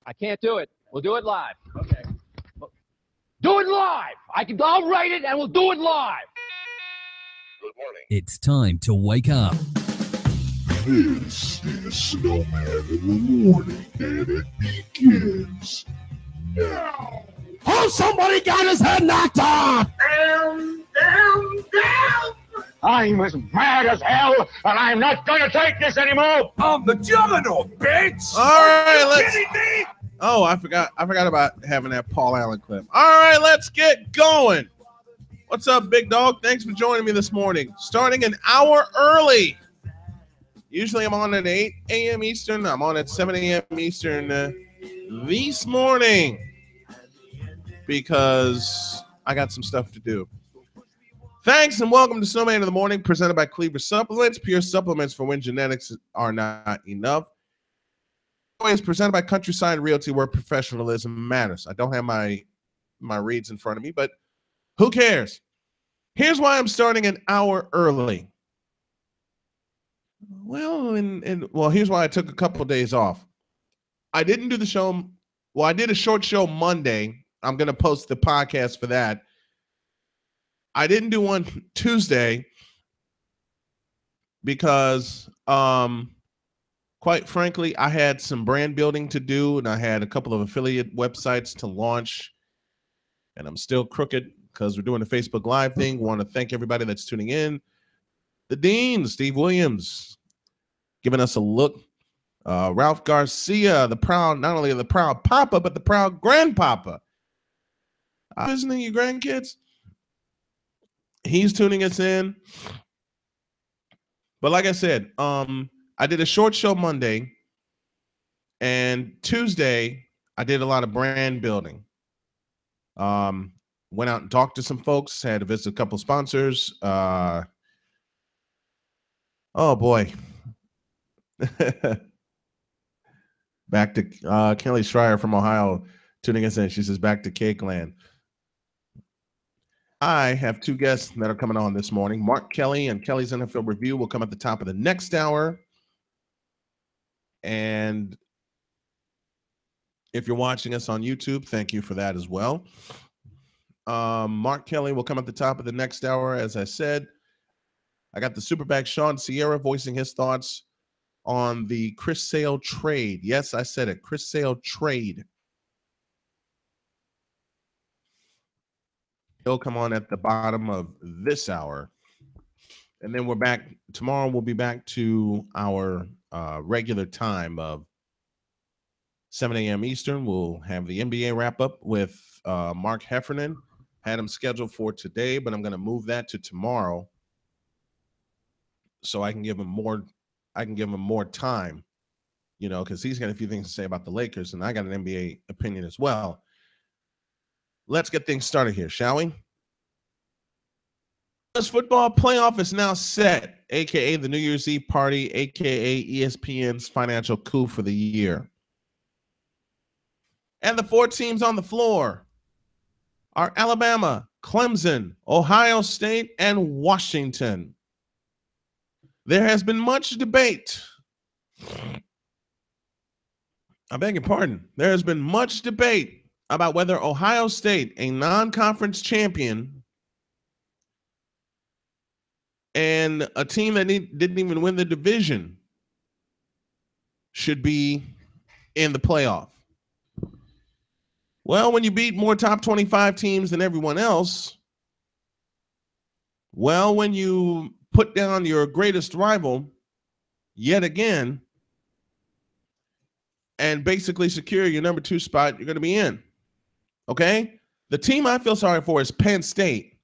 I can't do it. We'll do it live. Okay. Do it live. I'll write it and we'll do it live. Good morning. It's time to wake up. This is Snowman in the morning, and it begins now. Oh, somebody got his head knocked off! Down, down, down! I'm as mad as hell, and I'm not going to take this anymore. I'm the juggernaut, bitch! All right, let's. Kidding me? Oh, I forgot about having that Paul Allen clip. All right, let's get going. What's up, big dog? Thanks for joining me this morning. Starting an hour early. Usually I'm on at 8 a.m. Eastern. I'm on at 7 a.m. Eastern this morning because I got some stuff to do. Thanks and welcome to Snowman in the Morning, presented by Cleaver Supplements, pure supplements for when genetics are not enough. Always presented by Countryside Realty, where professionalism matters. I don't have my reads in front of me, but who cares? Here's why I'm starting an hour early. Well, well, here's why I took a couple of days off. I didn't do the show. Well, I did a short show Monday. I'm going to post the podcast for that. I didn't do one Tuesday because, quite frankly, I had some brand building to do, and I had a couple of affiliate websites to launch, and I'm still crooked because we're doing a Facebook Live thing. Want to thank everybody that's tuning in. The Dean, Steve Williams, giving us a look. Ralph Garcia, the proud, not only the proud papa, but the proud grandpapa. Visiting your grandkids. He's tuning us in. But like I said, I did a short show Monday, and Tuesday I did a lot of brand building. Went out and talked to some folks, had to visit a couple sponsors. Oh boy. Back to Kelly Schreier from Ohio tuning us in. She says, back to Cake Land. I have two guests that are coming on this morning. Mark Kelly and Kelly's NFL Review will come at the top of the next hour. And if you're watching us on YouTube, thank you for that as well. Mark Kelly will come at the top of the next hour. As I said, I got the Superback Sean Sierra voicing his thoughts on the Chris Sale trade. Yes, I said it. Chris Sale trade. He'll come on at the bottom of this hour. And then we're back. Tomorrow we'll be back to our regular time of 7 a.m. Eastern. We'll have the NBA wrap up with Mark Heffernan. Had him scheduled for today, but I'm going to move that to tomorrow so I can give him more time, you know, because he's got a few things to say about the Lakers, and I got an NBA opinion as well. Let's get things started here, shall we? College football playoff is now set, a.k.a. the New Year's Eve party, a.k.a. ESPN's financial coup for the year. And the four teams on the floor are Alabama, Clemson, Ohio State, and Washington. There has been much debate. I beg your pardon. There has been much debate about whether Ohio State, a non-conference champion, and a team that didn't even win the division, should be in the playoff. Well, when you beat more top 25 teams than everyone else, well, when you put down your greatest rival yet again and basically secure your number 2 spot, you're going to be in. Okay? The team I feel sorry for is Penn State.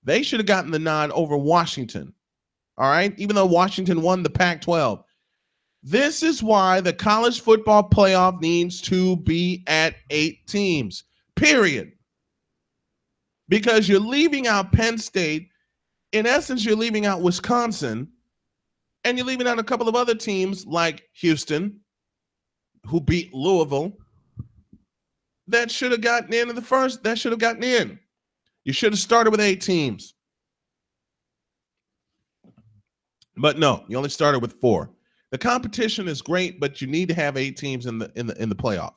They should have gotten the nod over Washington. All right? Even though Washington won the Pac-12. This is why the college football playoff needs to be at 8 teams. period. Because you're leaving out Penn State. In essence, you're leaving out Wisconsin, and you're leaving out a couple of other teams like Houston, who beat Louisville, that should have gotten in the first. That should have gotten in. You should have started with 8 teams. But no, you only started with 4. The competition is great, but you need to have 8 teams in the playoff.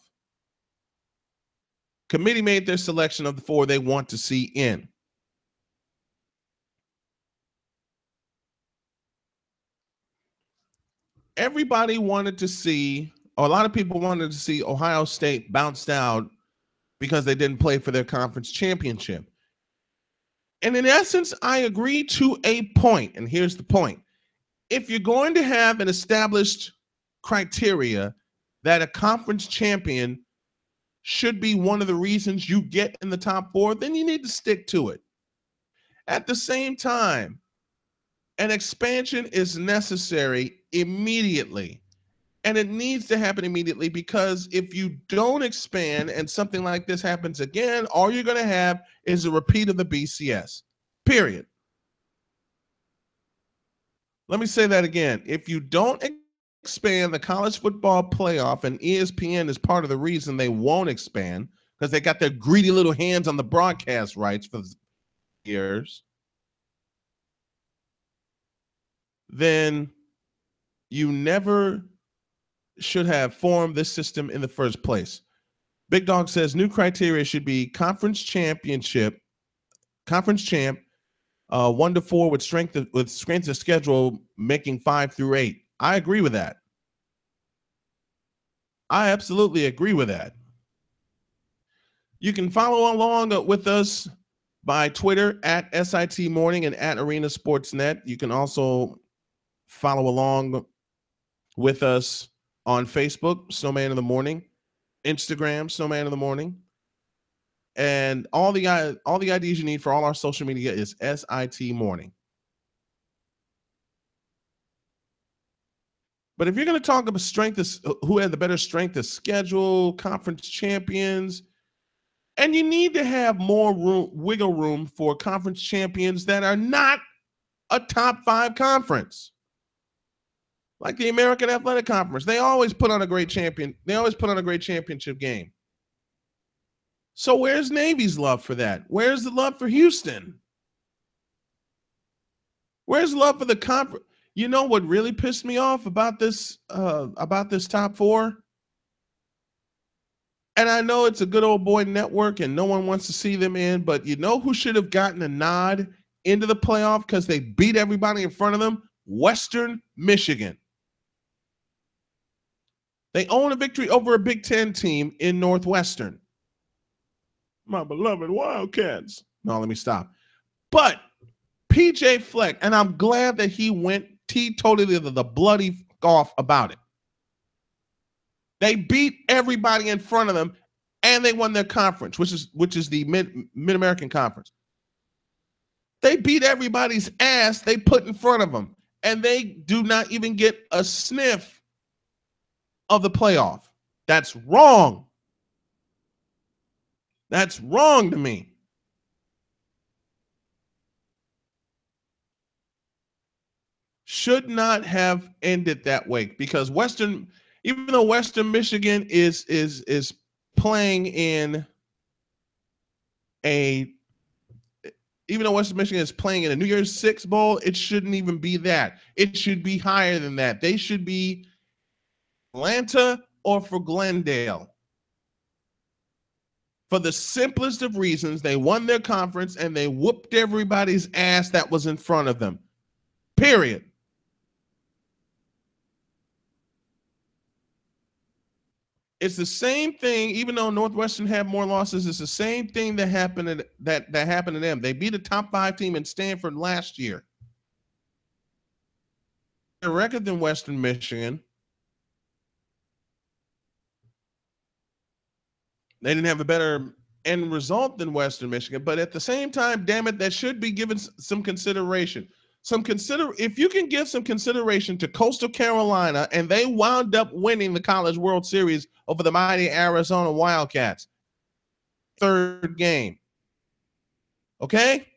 Committee made their selection of the 4 they want to see in. Everybody wanted to see, or a lot of people wanted to see Ohio State bounced out because they didn't play for their conference championship. And in essence, I agree to a point. And here's the point. If you're going to have an established criteria that a conference champion should be one of the reasons you get in the top 4, then you need to stick to it. At the same time, an expansion is necessary immediately. And it needs to happen immediately, because if you don't expand and something like this happens again, all you're going to have is a repeat of the BCS, period. Let me say that again. If you don't expand the college football playoff, and ESPN is part of the reason they won't expand, because they got their greedy little hands on the broadcast rights for years, then you never should have formed this system in the first place. Big Dog says new criteria should be conference champ, 1 to 4 with strength of schedule, making 5 through 8. I agree with that. I absolutely agree with that. You can follow along with us by Twitter at SIT Morning and at Arena Sportsnet. You can also follow along with us on Facebook, Snowman in the Morning, Instagram, Snowman in the Morning, and all the IDs you need for all our social media is SIT Morning. But if you're going to talk about who had the better strength of schedule, conference champions, and you need to have more wiggle room for conference champions that are not a top 5 conference. Like the American Athletic Conference, they always put on a great champion. They always put on a great championship game. So where's Navy's love for that? Where's the love for Houston? Where's the love for the conference? You know what really pissed me off about this top 4? And I know it's a good old boy network and no one wants to see them in, but you know who should have gotten a nod into the playoff because they beat everybody in front of them? Western Michigan. They own a victory over a Big Ten team in Northwestern. My beloved Wildcats. No, let me stop. But PJ Fleck, and I'm glad that he went teetotally the bloody off about it. They beat everybody in front of them, and they won their conference, which is the Mid-American Conference. They beat everybody's ass they put in front of them, and they do not even get a sniff of the playoff. That's wrong. That's wrong to me. Should not have ended that way, because even though Western Michigan is playing in a New Year's Six Bowl, it shouldn't even be that. It should be higher than that. They should be Atlanta or for Glendale. For the simplest of reasons, they won their conference and they whooped everybody's ass that was in front of them. Period. It's the same thing, even though Northwestern had more losses, it's the same thing that happened that happened to them. They beat a top 5 team in Stanford last year. Better record than Western Michigan. They didn't have a better end result than Western Michigan, but at the same time, damn it, that should be given some consideration. If you can give some consideration to Coastal Carolina, and they wound up winning the College World Series over the mighty Arizona Wildcats. third game. Okay?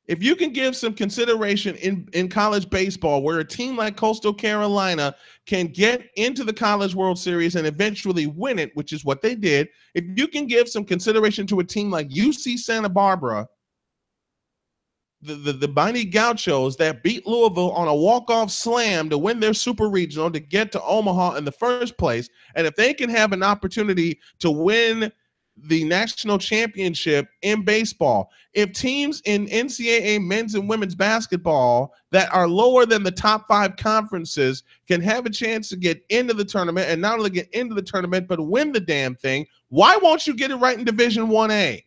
If you can give some consideration in college baseball where a team like Coastal Carolina can get into the College World Series and eventually win it, which is what they did, if you can give some consideration to a team like UC Santa Barbara, the Mighty Gauchos that beat Louisville on a walk-off slam to win their super regional to get to Omaha in the first place, and if they can have an opportunity to win the national championship in baseball, if teams in NCAA men's and women's basketball that are lower than the top 5 conferences can have a chance to get into the tournament, and not only get into the tournament but win the damn thing, why won't you get it right in Division 1A?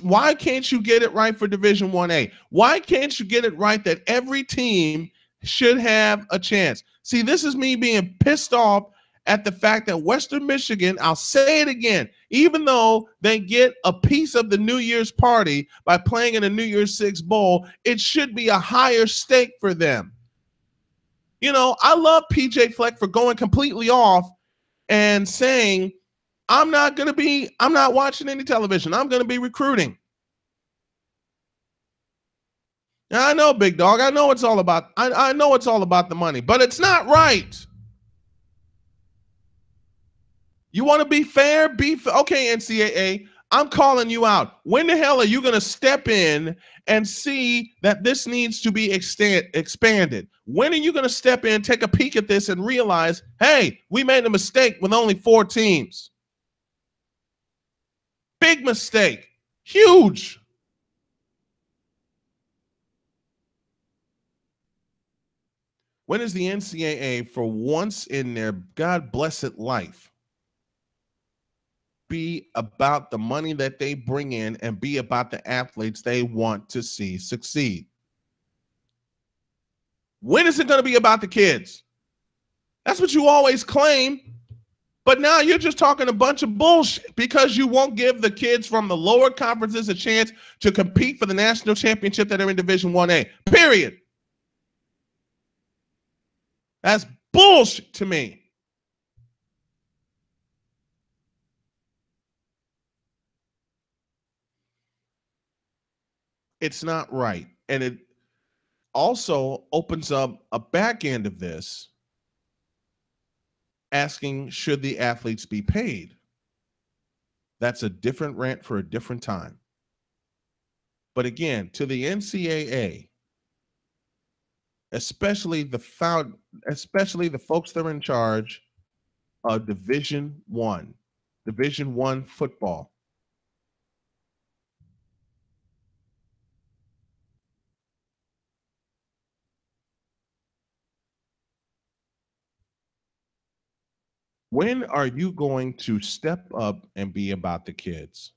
Why can't you get it right for Division 1A? Why can't you get it right that every team should have a chance? See, this is me being pissed off at the fact that Western Michigan, I'll say it again, even though they get a piece of the New Year's party by playing in a New Year's Six bowl, it should be a higher stake for them. You know, I love PJ Fleck for going completely off and saying, I'm not watching any television. I'm going to be recruiting. Now, I know, big dog. I know it's all about, I know it's all about the money, but it's not right. You want to be fair? Okay, NCAA, I'm calling you out. When the hell are you going to step in and see that this needs to be expanded? When are you going to step in, take a peek at this, and realize, hey, we made a mistake with only 4 teams? Big mistake. Huge. When is the NCAA, for once in their God blessed life, be about the money that they bring in and be about the athletes they want to see succeed? When is it going to be about the kids? That's what you always claim. But now you're just talking a bunch of bullshit because you won't give the kids from the lower conferences a chance to compete for the national championship that are in Division 1A. Period. That's bullshit to me. It's not right. And it also opens up a back end of this asking, should the athletes be paid? That's a different rant for a different time. But again, to the NCAA, especially the folks that are in charge of Division 1 football, when are you going to step up and be about the kids?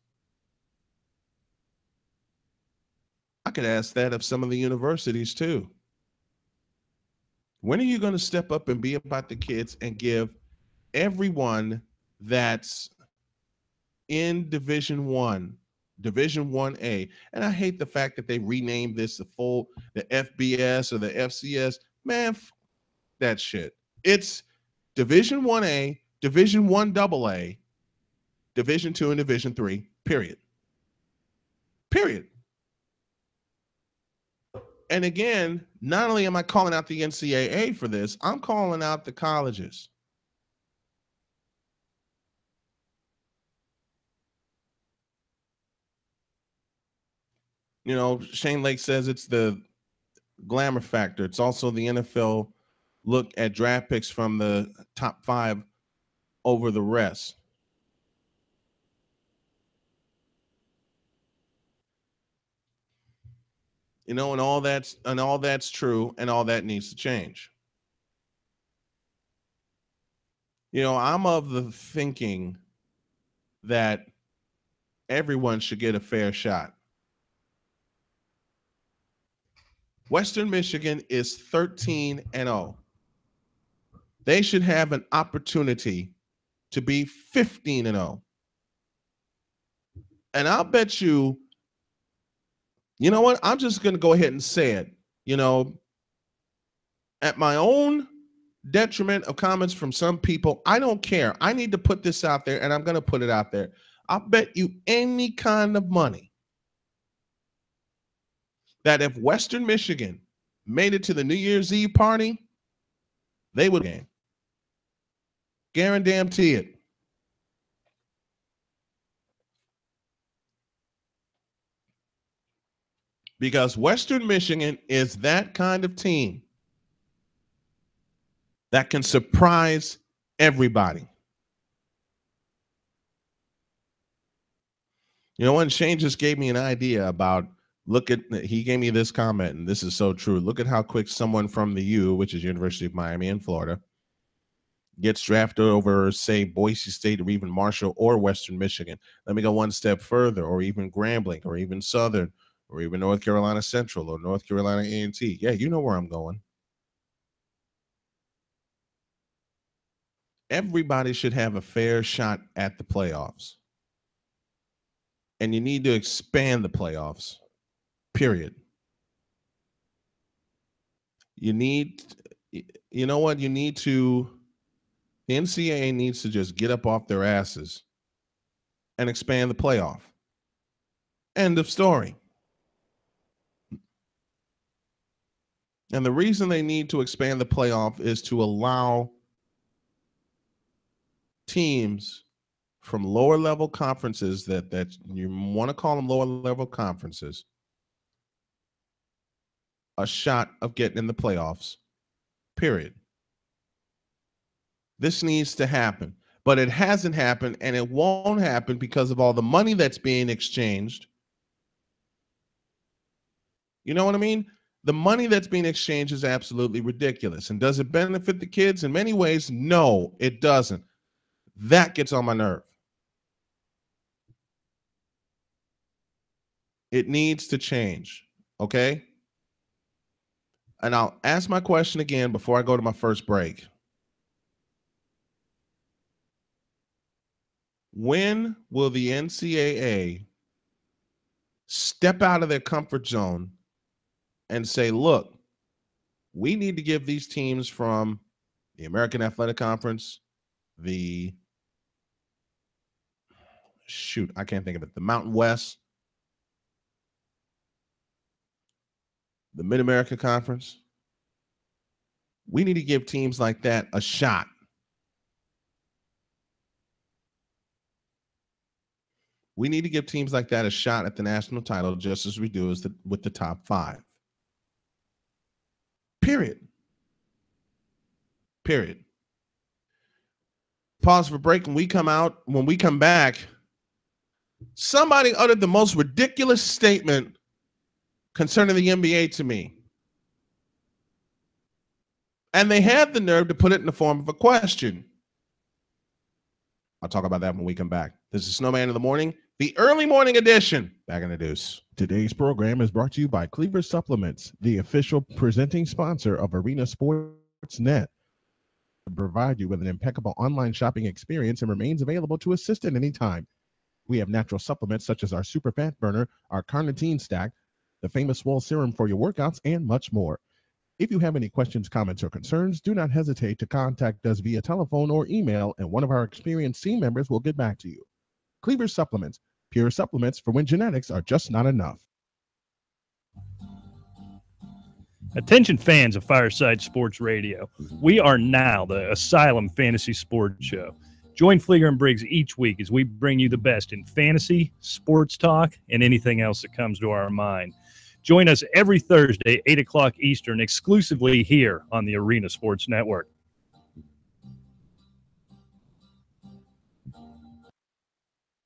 I could ask that of some of the universities too. When are you going to step up and be about the kids and give everyone that's in Division 1A, and I hate the fact that they renamed this the FBS or the FCS. Man, that shit. It's Division 1A, Division 1AA, Division 2, and Division 3, period. Period. And again, not only am I calling out the NCAA for this, I'm calling out the colleges. You know, Shane Lake says it's the glamour factor. It's also the NFL look at draft picks from the top 5 over the rest. You know, and all that's true, and all that needs to change. You know, I'm of the thinking that everyone should get a fair shot. Western Michigan is 13-0. They should have an opportunity to be 15-0. And I'll bet you know what? I'm just going to go ahead and say it. You know, at my own detriment of comments from some people. I don't care. I need to put this out there, and I'm going to put it out there. I'll bet you any kind of money that if Western Michigan made it to the New Year's Eve party, they would game. Guarantee it. Because Western Michigan is that kind of team that can surprise everybody. You know, when Shane just gave me an idea about, he gave me this comment, and this is so true. Look at how quick someone from the U, which is University of Miami in Florida, gets drafted over, say, Boise State or even Marshall or Western Michigan. Let me go one step further, or even Grambling, or even Southern, or even North Carolina Central, or North Carolina A&T. Yeah, you know where I'm going. Everybody should have a fair shot at the playoffs. And you need to expand the playoffs, period. You know what? The NCAA needs to just get up off their asses and expand the playoff. End of story. And the reason they need to expand the playoff is to allow teams from lower level conferences that you want to call them lower level conferences a shot of getting in the playoffs, period. This needs to happen, but it hasn't happened, and it won't happen because of all the money that's being exchanged. You know what I mean? The money that's being exchanged is absolutely ridiculous. And does it benefit the kids? In many ways, no, it doesn't. That gets on my nerve. It needs to change, okay? And I'll ask my question again before I go to my first break. When will the NCAA step out of their comfort zone and say, look, we need to give these teams from the American Athletic Conference, the Mountain West, the Mid-America Conference. We need to give teams like that a shot. We need to give teams like that a shot at the national title, just as we do with the top 5. Period. Pause for break. When we come back, somebody uttered the most ridiculous statement concerning the NBA to me. And they had the nerve to put it in the form of a question. I'll talk about that when we come back. This is Snowman in the Morning, the early morning edition. Back in the deuce. Today's program is brought to you by Cleaver Supplements, the official presenting sponsor of Arena Sports Net. To provide you with an impeccable online shopping experience and remains available to assist at any time. We have natural supplements such as our Super Fat Burner, our Carnitine Stack, the famous Swole Serum for your workouts, and much more. If you have any questions, comments, or concerns, do not hesitate to contact us via telephone or email, and one of our experienced team members will get back to you. Cleaver Supplements, pure supplements for when genetics are just not enough. Attention fans of Fireside Sports Radio. We are now the Asylum Fantasy Sports Show. Join Flieger and Briggs each week as we bring you the best in fantasy, sports talk, and anything else that comes to our mind. Join us every Thursday, 8 o'clock Eastern, exclusively here on the Arena Sports Network.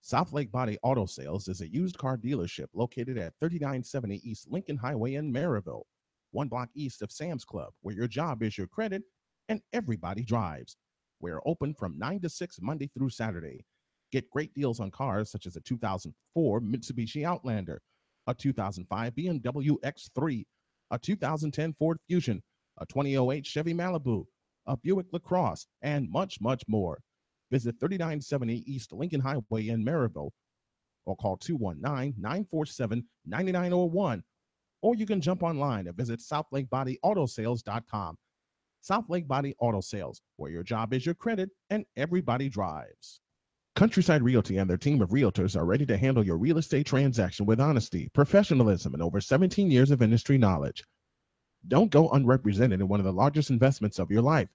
South Lake Body Auto Sales is a used car dealership located at 3970 East Lincoln Highway in Maryville, 1 block east of Sam's Club, where your job is your credit and everybody drives. We're open from 9 to 6 Monday through Saturday. Get great deals on cars such as a 2004 Mitsubishi Outlander, a 2005 BMW X3, a 2010 Ford Fusion, a 2008 Chevy Malibu, a Buick LaCrosse, and much, much more. Visit 3970 East Lincoln Highway in Maryville or call 219-947-9901. Or you can jump online and visit southlakebodyautosales.com. South Lake Body Auto Sales, where your job is your credit and everybody drives. Countryside Realty and their team of realtors are ready to handle your real estate transaction with honesty, professionalism, and over 17 years of industry knowledge. Don't go unrepresented in one of the largest investments of your life.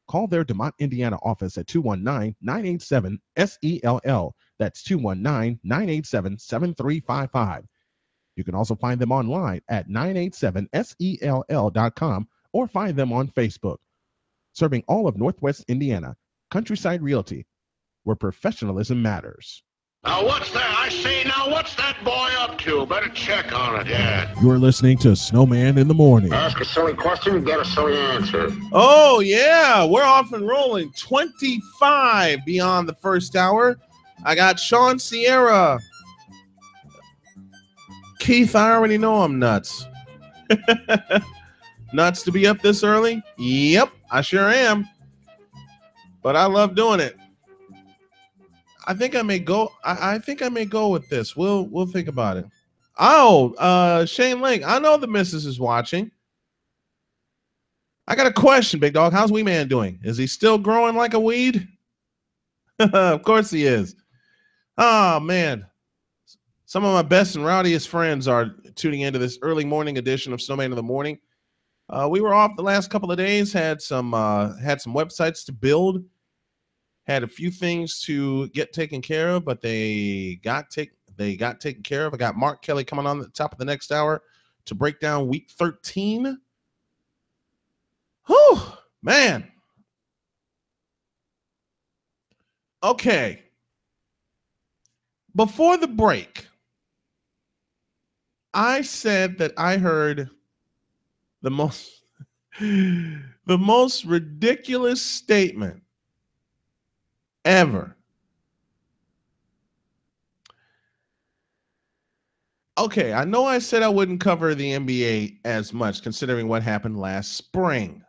Call their DeMont, Indiana office at 219-987-SELL. That's 219-987-7355. You can also find them online at 987sell.com or find them on Facebook. Serving all of Northwest Indiana, Countryside Realty, where professionalism matters. Now what's that? I say, now what's that boy up to? Better check on it, Dad. You're listening to Snowman in the Morning. Ask a silly question, get a silly answer. Oh, yeah, we're off and rolling. 25 beyond the first hour. I got Sean Sierra. Keith, I already know I'm nuts. Nuts to be up this early? Yep, I sure am. But I love doing it. I think I may go. I think I may go with this. We'll think about it. Oh, Shane Lake. I know the missus is watching. I got a question, Big Dog. How's Wee Man doing? Is he still growing like a weed? Of course he is. Oh man. Some of my best and rowdiest friends are tuning into this early morning edition of Snowman in the Morning. We were off the last couple of days, had some websites to build, had a few things to get taken care of, but they got taken care of. I got Mark Kelly coming on the top of the next hour to break down week 13. Whew, man. Okay. Before the break, I said that I heard the most ridiculous statement ever. Okay, I know I said I wouldn't cover the NBA as much considering what happened last spring.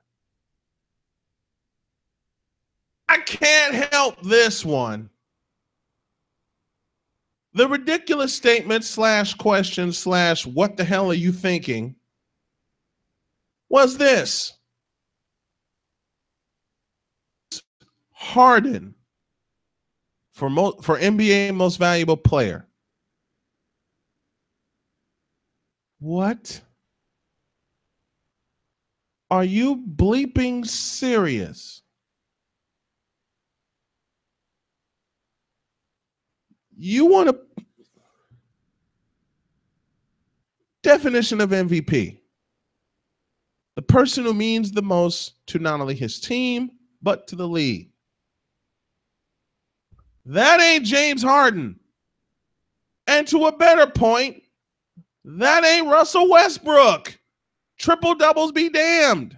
I can't help this one. The ridiculous statement / question / what the hell are you thinking was this. Harden for NBA most valuable player. What? Are you bleeping serious? You want a definition of MVP? The person who means the most to not only his team, but to the league. That ain't James Harden. And to a better point, that ain't Russell Westbrook. Triple doubles be damned.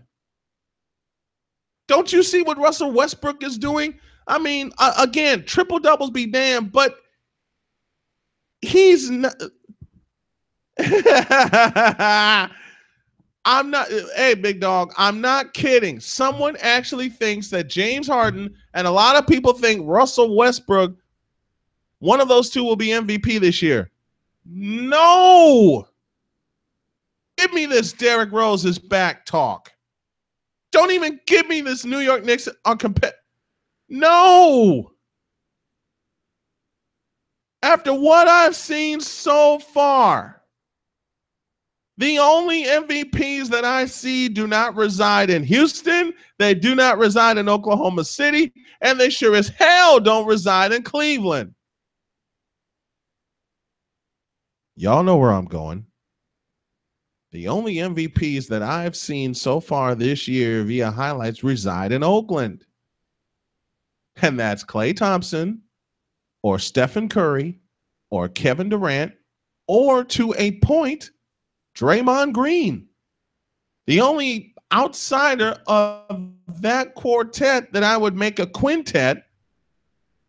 Don't you see what Russell Westbrook is doing? I mean, again, triple doubles be damned, but he's not. I'm not. Hey, Big Dog, I'm not kidding. Someone actually thinks that James Harden and a lot of people think Russell Westbrook, one of those two will be MVP this year. No. Give me this Derrick Rose is back talk. Don't even give me this New York Knicks on No. After what I've seen so far, the only MVPs that I see do not reside in Houston, they do not reside in Oklahoma City, and they sure as hell don't reside in Cleveland. Y'all know where I'm going. The only MVPs that I've seen so far this year via highlights reside in Oakland. And that's Klay Thompson or Stephen Curry or Kevin Durant or, to a point, Draymond Green. The only outsider of that quartet that I would make a quintet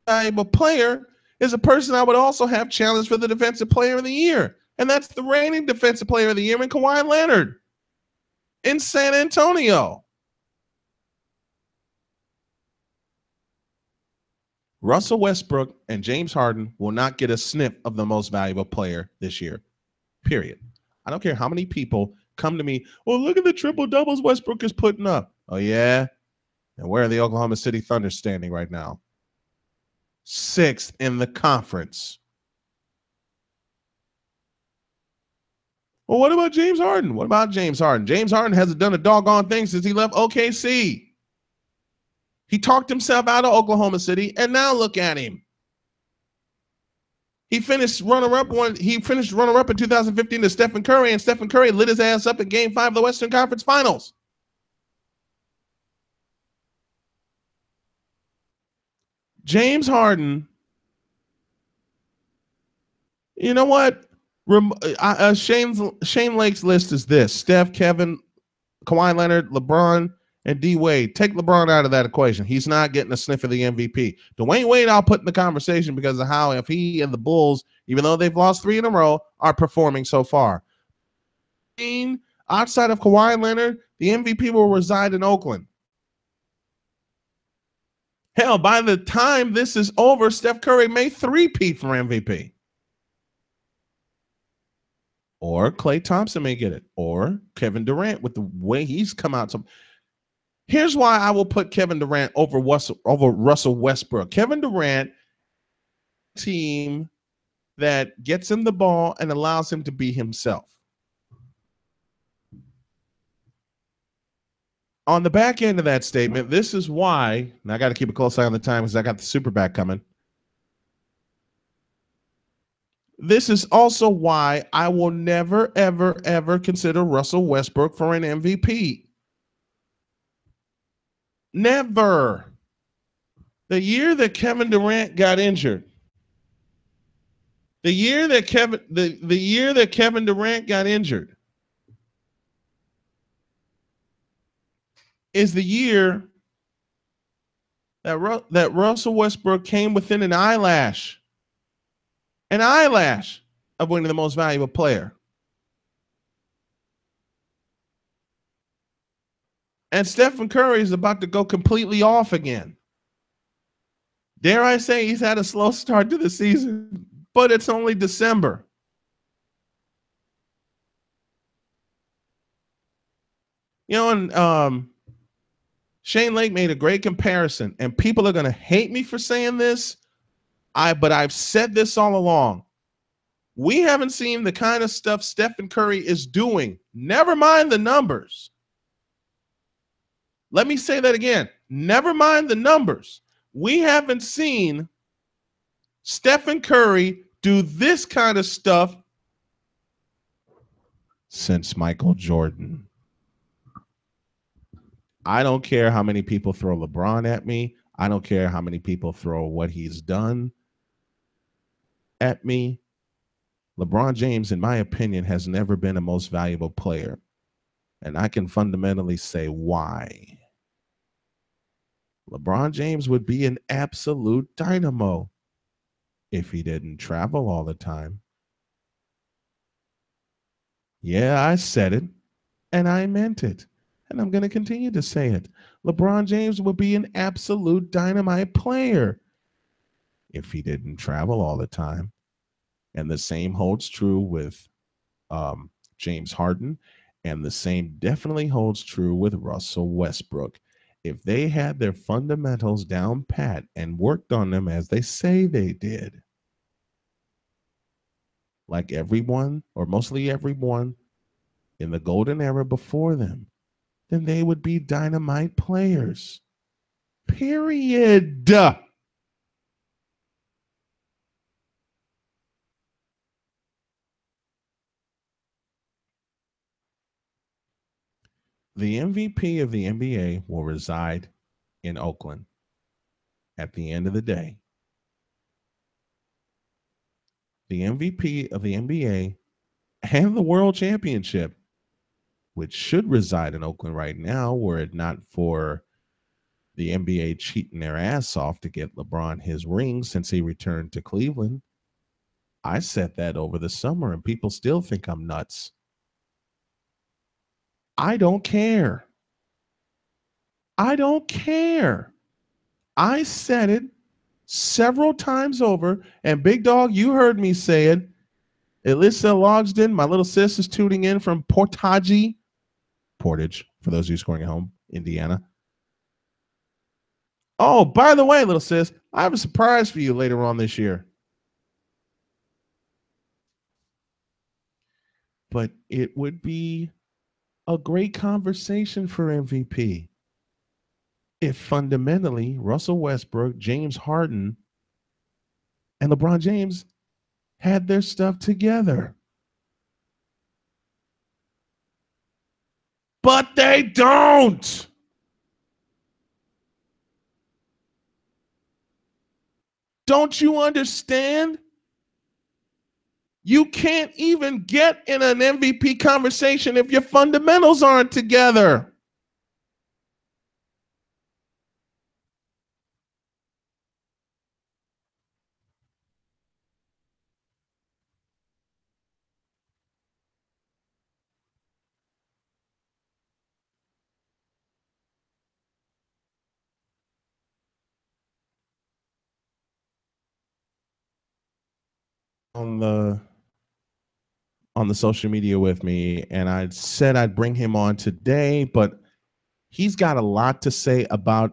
valuable player is a person I would also have challenged for the Defensive Player of the Year. And that's the reigning Defensive Player of the Year in Kawhi Leonard in San Antonio. Russell Westbrook and James Harden will not get a sniff of the most valuable player this year, period. I don't care how many people come to me, oh, look at the triple doubles Westbrook is putting up. Oh, yeah? And where are the Oklahoma City Thunder standing right now? 6th in the conference. Well, what about James Harden? What about James Harden? James Harden hasn't done a doggone thing since he left OKC. He talked himself out of Oklahoma City, and now look at him. He finished runner-up in 2015 to Stephen Curry, and Stephen Curry lit his ass up in Game 5 of the Western Conference Finals. James Harden, you know what? Shane Lake's list is this: Steph, Kevin, Kawhi Leonard, LeBron, and D Wade. Take LeBron out of that equation. He's not getting a sniff of the MVP. Dwayne Wade, I'll put in the conversation because of how if he and the Bulls, even though they've lost 3 in a row, are performing so far. Outside of Kawhi Leonard, the MVP will reside in Oakland. Hell, by the time this is over, Steph Curry may three-peat for MVP. Or Klay Thompson may get it. Or Kevin Durant with the way he's come out. So here's why I will put Kevin Durant over Russell Westbrook. Kevin Durant, team that gets him the ball and allows him to be himself. On the back end of that statement, this is why, and I got to keep a close eye on the time because I got the super back coming. This is also why I will never, ever, ever consider Russell Westbrook for an MVP. Never. The year that Kevin Durant got injured, the year that Kevin Durant got injured is the year that Russell Westbrook came within an eyelash of winning the most valuable player. And Stephen Curry is about to go completely off again. Dare I say he's had a slow start to the season, but it's only December. You know, and Shane Lake made a great comparison, and people are going to hate me for saying this, but I've said this all along. We haven't seen the kind of stuff Stephen Curry is doing. Never mind the numbers. Let me say that again. Never mind the numbers. We haven't seen Stephen Curry do this kind of stuff since Michael Jordan. I don't care how many people throw LeBron at me. I don't care how many people throw what he's done at me. LeBron James, in my opinion, has never been a most valuable player. And I can fundamentally say why. LeBron James would be an absolute dynamo if he didn't travel all the time. Yeah, I said it, and I meant it. And I'm going to continue to say it. LeBron James would be an absolute dynamite player if he didn't travel all the time. And the same holds true with James Harden, and the same definitely holds true with Russell Westbrook. If they had their fundamentals down pat and worked on them as they say they did, like everyone or mostly everyone in the golden era before them, then they would be dynamite players. Period. The MVP of the NBA will reside in Oakland at the end of the day. The MVP of the NBA and the World Championship, which should reside in Oakland right now, were it not for the NBA cheating their ass off to get LeBron his ring since he returned to Cleveland. I said that over the summer, and people still think I'm nuts. I don't care. I don't care. I said it several times over, and Big Dog, you heard me say it. Alyssa Logsden, my little sis, is tuning in from Portage, for those of you scoring at home, Indiana. Oh, by the way, little sis, I have a surprise for you later on this year. But it would be a great conversation for MVP if fundamentally Russell Westbrook, James Harden, and LeBron James had their stuff together. But they don't. Don't you understand? You can't even get in an MVP conversation if your fundamentals aren't together. On the social media with me, and I said I'd bring him on today, but he's got a lot to say about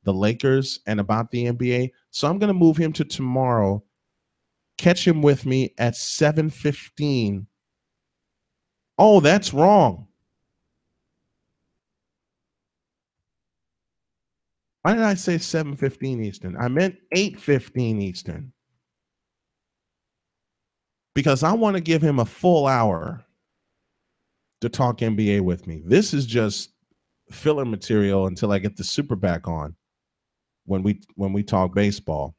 the Lakers and about the NBA. So I'm going to move him to tomorrow. Catch him with me at 7:15. Oh, that's wrong. Why did I say 7:15 Eastern? I meant 8:15 Eastern. Because I want to give him a full hour to talk NBA with me. This is just filler material until I get the super back on when we talk baseball.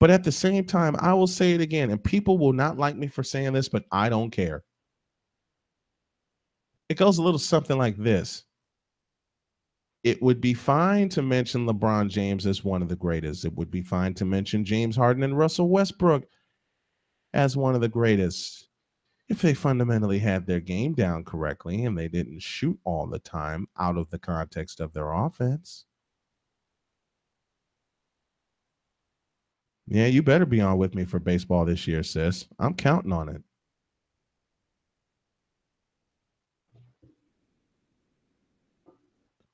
But at the same time, I will say it again, and people will not like me for saying this, but I don't care. It goes a little something like this. It would be fine to mention LeBron James as one of the greatest. It would be fine to mention James Harden and Russell Westbrook as one of the greatest if they fundamentally had their game down correctly and they didn't shoot all the time out of the context of their offense. Yeah, you better be on with me for baseball this year, sis. I'm counting on it.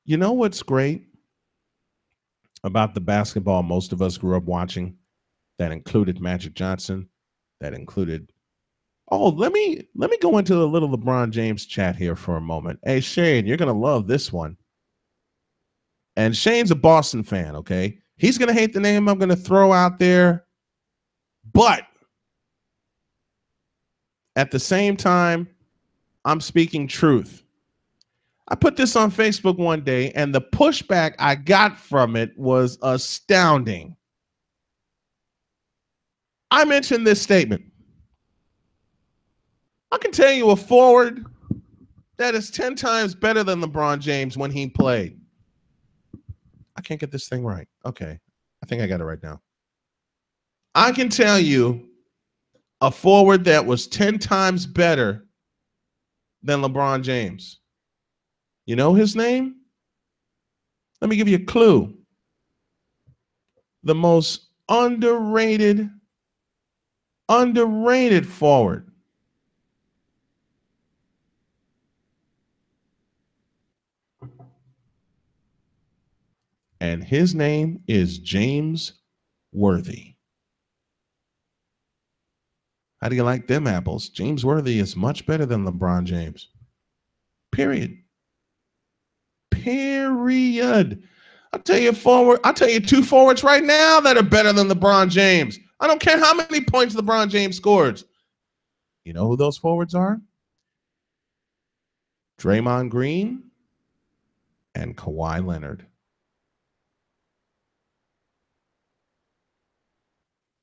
You know what's great about the basketball most of us grew up watching that included Magic Johnson, that included let me go into a little LeBron James chat here for a moment. Hey, Shane, you're going to love this one. And Shane's a Boston fan, okay? He's going to hate the name I'm going to throw out there. But at the same time, I'm speaking truth. I put this on Facebook one day, and the pushback I got from it was astounding. I mentioned this statement. I can tell you a forward that is 10 times better than LeBron James when he played. I can't get this thing right. Okay. I think I got it right now. I can tell you a forward that was 10 times better than LeBron James. You know his name? Let me give you a clue. The most underrated forward. And his name is James Worthy. How do you like them apples? James Worthy is much better than LeBron James. Period. I'll tell you two forwards right now that are better than LeBron James. I don't care how many points LeBron James scores. You know who those forwards are? Draymond Green and Kawhi Leonard.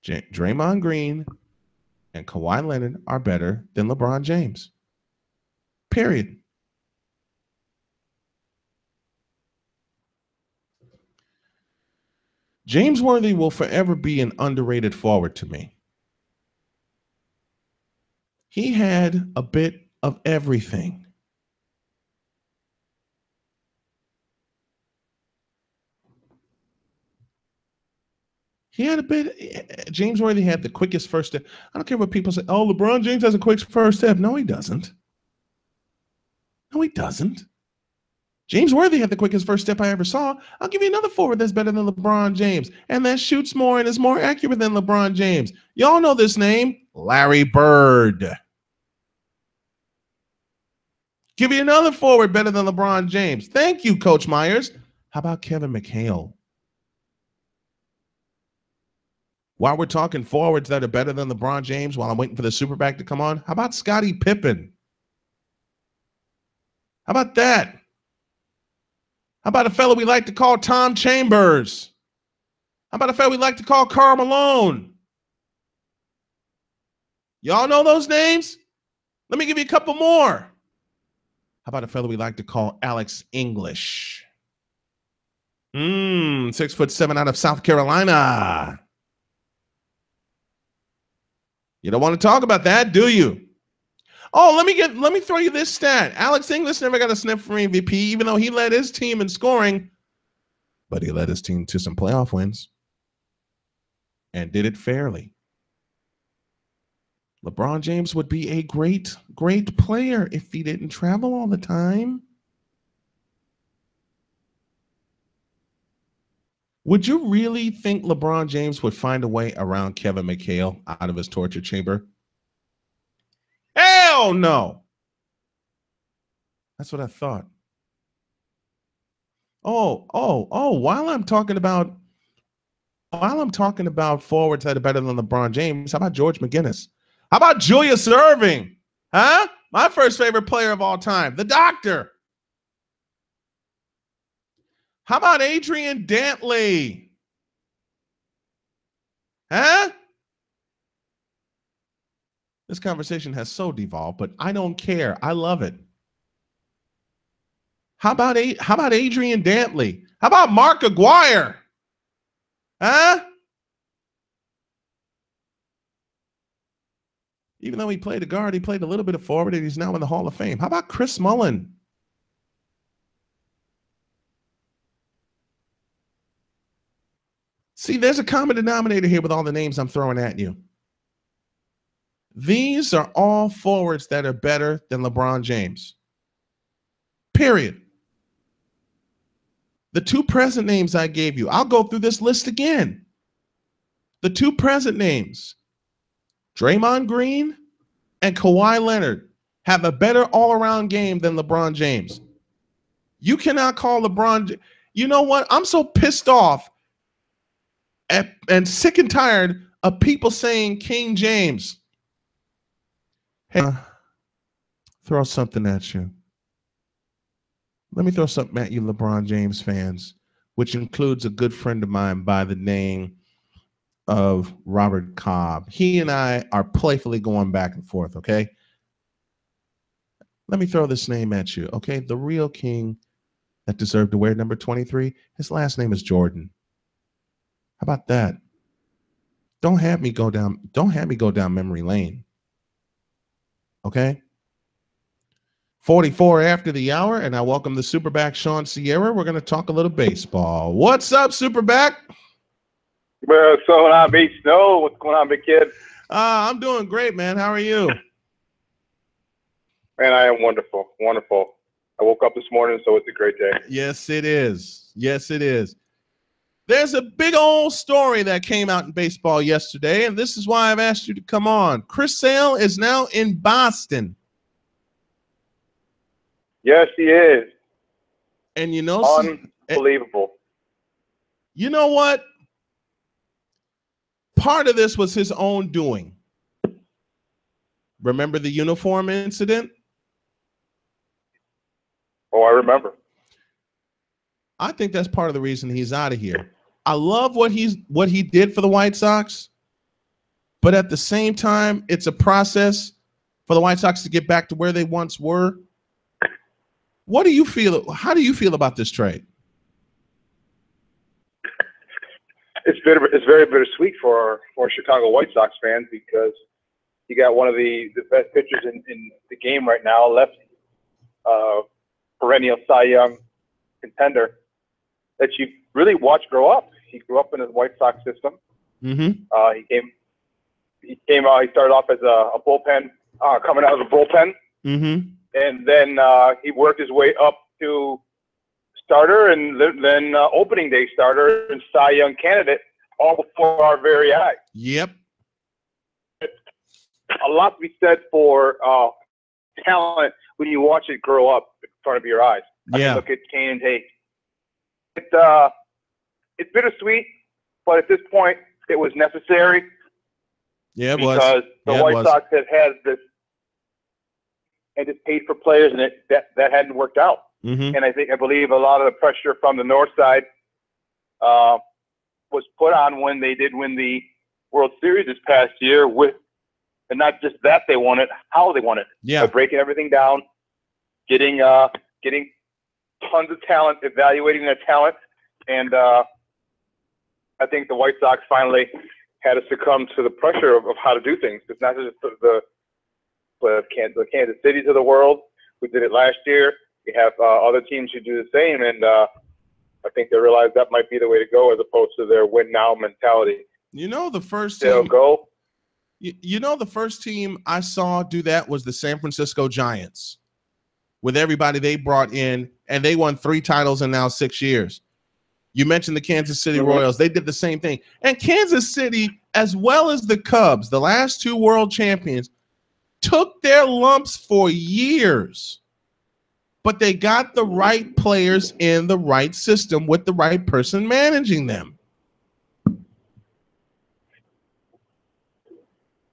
Draymond Green and Kawhi Leonard are better than LeBron James. Period. James Worthy will forever be an underrated forward to me. He had a bit of everything. James Worthy had the quickest first step. I don't care what people say. Oh, LeBron James has a quick first step. No, he doesn't. No, he doesn't. James Worthy had the quickest first step I ever saw. I'll give you another forward that's better than LeBron James and that shoots more and is more accurate than LeBron James. Y'all know this name, Larry Bird. Give you another forward better than LeBron James. Thank you, Coach Myers. How about Kevin McHale? While we're talking forwards that are better than LeBron James while I'm waiting for the Superback to come on, how about Scottie Pippen? How about that? How about a fellow we like to call Tom Chambers? How about a fellow we like to call Karl Malone? Y'all know those names? Let me give you a couple more. How about a fellow we like to call Alex English? 6'7" out of South Carolina. You don't want to talk about that, do you? Oh, let me throw you this stat. Alex English never got a sniff for MVP, even though he led his team in scoring, but he led his team to some playoff wins and did it fairly. LeBron James would be a great, great player if he didn't travel all the time. Would you really think LeBron James would find a way around Kevin McHale out of his torture chamber? Hell no. That's what I thought. While I'm talking about forwards that are better than LeBron James, how about George McGinnis? How about Julius Erving? Huh? My first favorite player of all time, the Doctor. How about Adrian Dantley? Huh? This conversation has so devolved, but I don't care. I love it. How about Adrian Dantley? How about Mark Aguirre? Huh? Even though he played a guard, he played a little bit of forward, and he's now in the Hall of Fame. How about Chris Mullin? See, there's a common denominator here with all the names I'm throwing at you. These are all forwards that are better than LeBron James. Period. The two present names I gave you, I'll go through this list again. The two present names, Draymond Green and Kawhi Leonard, have a better all-around game than LeBron James. You cannot call LeBron. You know what? I'm so pissed off and sick and tired of people saying King James. Hey, throw something at you. Let me throw something at you, LeBron James fans, which includes a good friend of mine by the name of Robert Cobb. He and I are playfully going back and forth, okay? Let me throw this name at you, okay? The real king that deserved to wear number 23, his last name is Jordan. How about that? Don't have me go down memory lane. Okay? 44 after the hour, and I welcome the Superback Sean Sierra. We're going to talk a little baseball. What's up, Superback? What's going on, Big Snow? What's going on, big kid? I'm doing great, man. How are you? Man, I am wonderful. Wonderful. I woke up this morning, so it's a great day. Yes, it is. Yes, it is. There's a big old story that came out in baseball yesterday, and this is why I've asked you to come on. Chris Sale is now in Boston. Yes, he is. And you know, unbelievable. You know what? Part of this was his own doing. Remember the uniform incident? Oh, I remember. I think that's part of the reason he's out of here. I love what he did for the White Sox, but at the same time, it's a process for the White Sox to get back to where they once were. What do you feel? How do you feel about this trade? It's very bittersweet for Chicago White Sox fans because you got one of the best pitchers in the game right now, lefty, perennial Cy Young contender that you really watched grow up. He grew up in the White Sox system. Mm-hmm. He started off as a bullpen, coming out of the bullpen. Mm-hmm. And then he worked his way up to starter and then opening day starter and Cy Young candidate all before our very eyes. Yep. A lot to be said for talent when you watch it grow up in front of your eyes. I Yeah. mean, look at Kane and Tate. It's bittersweet, but at this point, it was necessary. Yeah, it because was. the Yeah, it White was. Sox have had this and just paid for players, and that hadn't worked out. Mm-hmm. And I believe a lot of the pressure from the north side was put on when they did win the World Series this past year and not just that they won it, how they won it. Yeah. By breaking everything down, getting tons of talent, evaluating their talent, and I think the White Sox finally had to succumb to the pressure of how to do things. It's not just the Kansas Cities of the world who did it last year. We have other teams who do the same, and I think they realize that might be the way to go as opposed to their win now mentality. You know, the first They'll team. go. You know, the first team I saw do that was the San Francisco Giants, with everybody they brought in, and they won 3 titles in now 6 years. You mentioned the Kansas City Royals. They did the same thing. And Kansas City, as well as the Cubs, the last 2 world champions, took their lumps for years. But they got the right players in the right system with the right person managing them.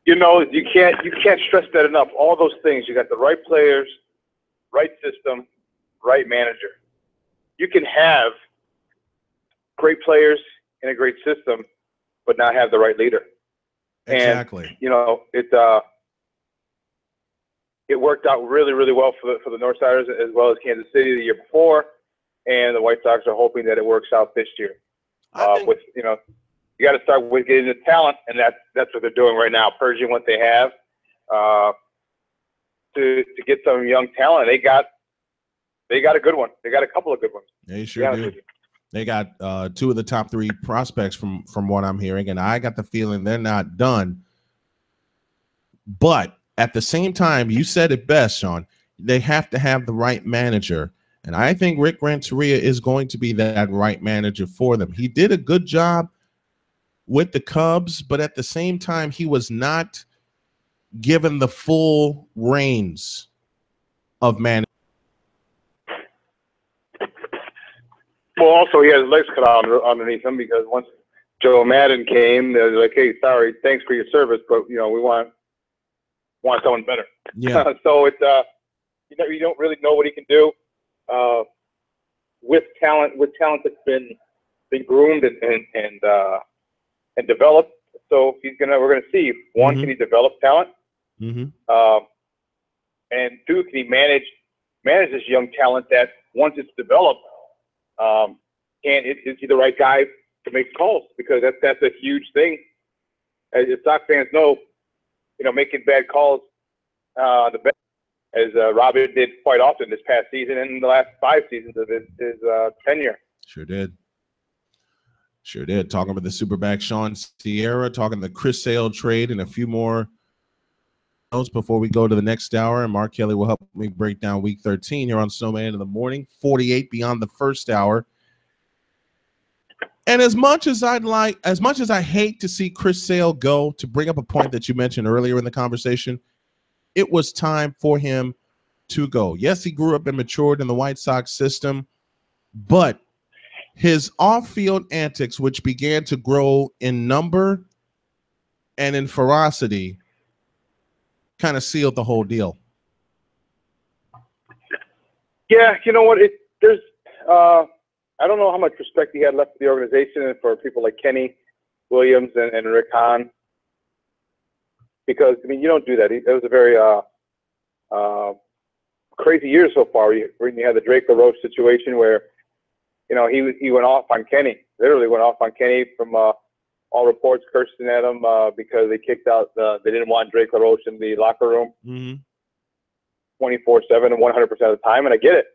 You know, you can't stress that enough. All those things. You got the right players, right system, right manager. You can have great players in a great system, but not have the right leader. Exactly. And, you know, it worked out really, really well for the Northsiders as well as Kansas City the year before, and the White Sox are hoping that it works out this year. With you got to start with getting the talent, and that's what they're doing right now, purging what they have to get some young talent. They got a good one. They got a couple of good ones. They sure do. They got 2 of the top 3 prospects from what I'm hearing, and I got the feeling they're not done. But at the same time, you said it best, Sean. They have to have the right manager, and I think Rick Renteria is going to be that right manager for them. He did a good job with the Cubs, but at the same time, he was not given the full reins of management. Well, also he had his legs cut out underneath him because once Joe Madden came, they're like, "Hey, sorry, thanks for your service, but we want someone better." Yeah. So it's you don't really know what he can do with talent that's been groomed and developed. So we're gonna see, one, can he develop talent? Mm-hmm. And 2, can he manage this young talent that once it's developed, is he the right guy to make calls? Because that's a huge thing. As Sox fans know, making bad calls, the best, as Robin did quite often this past season and the last 5 seasons of his tenure. Sure did. Talking about the Superback Sean Sierra, talking the Chris Sale trade, and a few more notes before we go to the next hour. And Mark Kelly will help me break down Week 13 here on Snowman in the morning. 48 beyond the first hour. And as much as I hate to see Chris Sale go, to bring up a point that you mentioned earlier in the conversation, it was time for him to go. Yes, he grew up and matured in the White Sox system, but his off-field antics, which began to grow in number and in ferocity, kind of sealed the whole deal. Yeah, you know what? There's I don't know how much respect he had left for the organization and for people like Kenny Williams and Rick Hahn, because you don't do that. It was a very crazy year so far. When you had the Drake LaRoche situation where he went off on Kenny, literally went off on Kenny from all reports cursing at him because they kicked out they didn't want Drake LaRoche in the locker room 24/7 and 100% of the time. And I get it.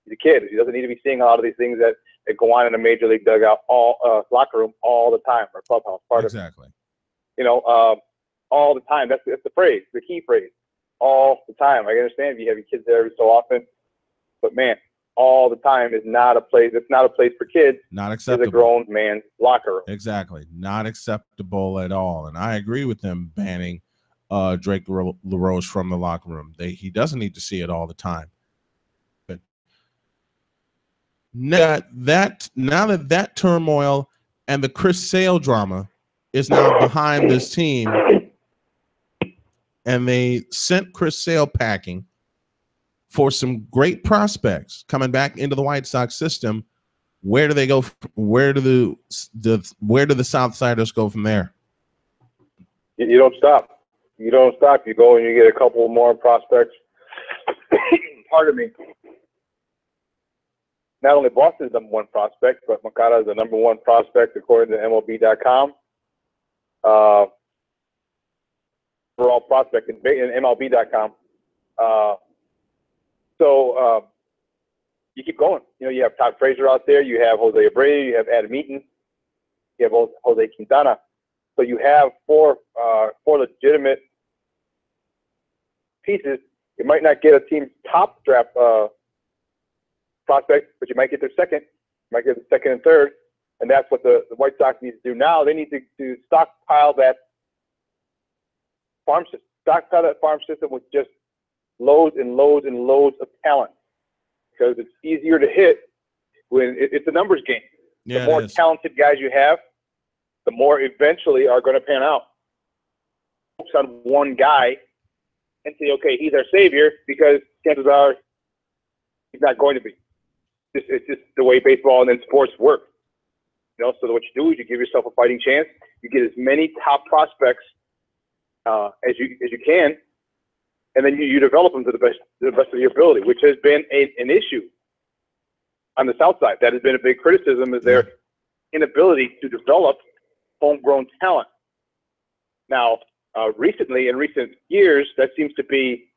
He's a kid. He doesn't need to be seeing a lot of these things that go on in a major league dugout, locker room all the time, or clubhouse part exactly. of it. All the time. That's the phrase, the key phrase. All the time. I understand if you have your kids there every so often, but man, all the time is not a place. It's not a place for kids. Not It's acceptable. a grown man's locker room. Exactly. Not acceptable at all. And I agree with them banning Drake LaRoche from the locker room. He doesn't need to see it all the time. But now that turmoil and the Chris Sale drama is now behind this team, and they sent Chris Sale packing for some great prospects coming back into the White Sox system. Where do they go? Where do the Southsiders go from there? You don't stop. You don't stop. You go and you get a couple more prospects. Pardon me. Not only Boston's #1 prospect, but Makata is the #1 prospect according to MLB.com. Overall prospect in MLB.com. So you keep going. You know, you have Todd Frazier out there. You have Jose Abreu. You have Adam Eaton. You have Jose Quintana. So you have four legitimate pieces. You might not get a team's top draft prospect, but you might get their second. You might get the second and third. And that's what the White Sox need to do now. They need to stockpile that farm system. Stockpile that farm system with just loads and loads and loads of talent, because it's easier to hit when it's a numbers game. Yeah, the more talented guys you have, the more eventually are going to pan out. Focus on one guy and say, okay, he's our savior, because chances are he's not going to be. It's just the way baseball and then sports work. You know, so what you do is you give yourself a fighting chance. You get as many top prospects as you can, and then you develop them to the best of your ability, which has been an issue on the South side. That has been a big criticism, is their inability to develop homegrown talent. Now, recently, in recent years, that seems to be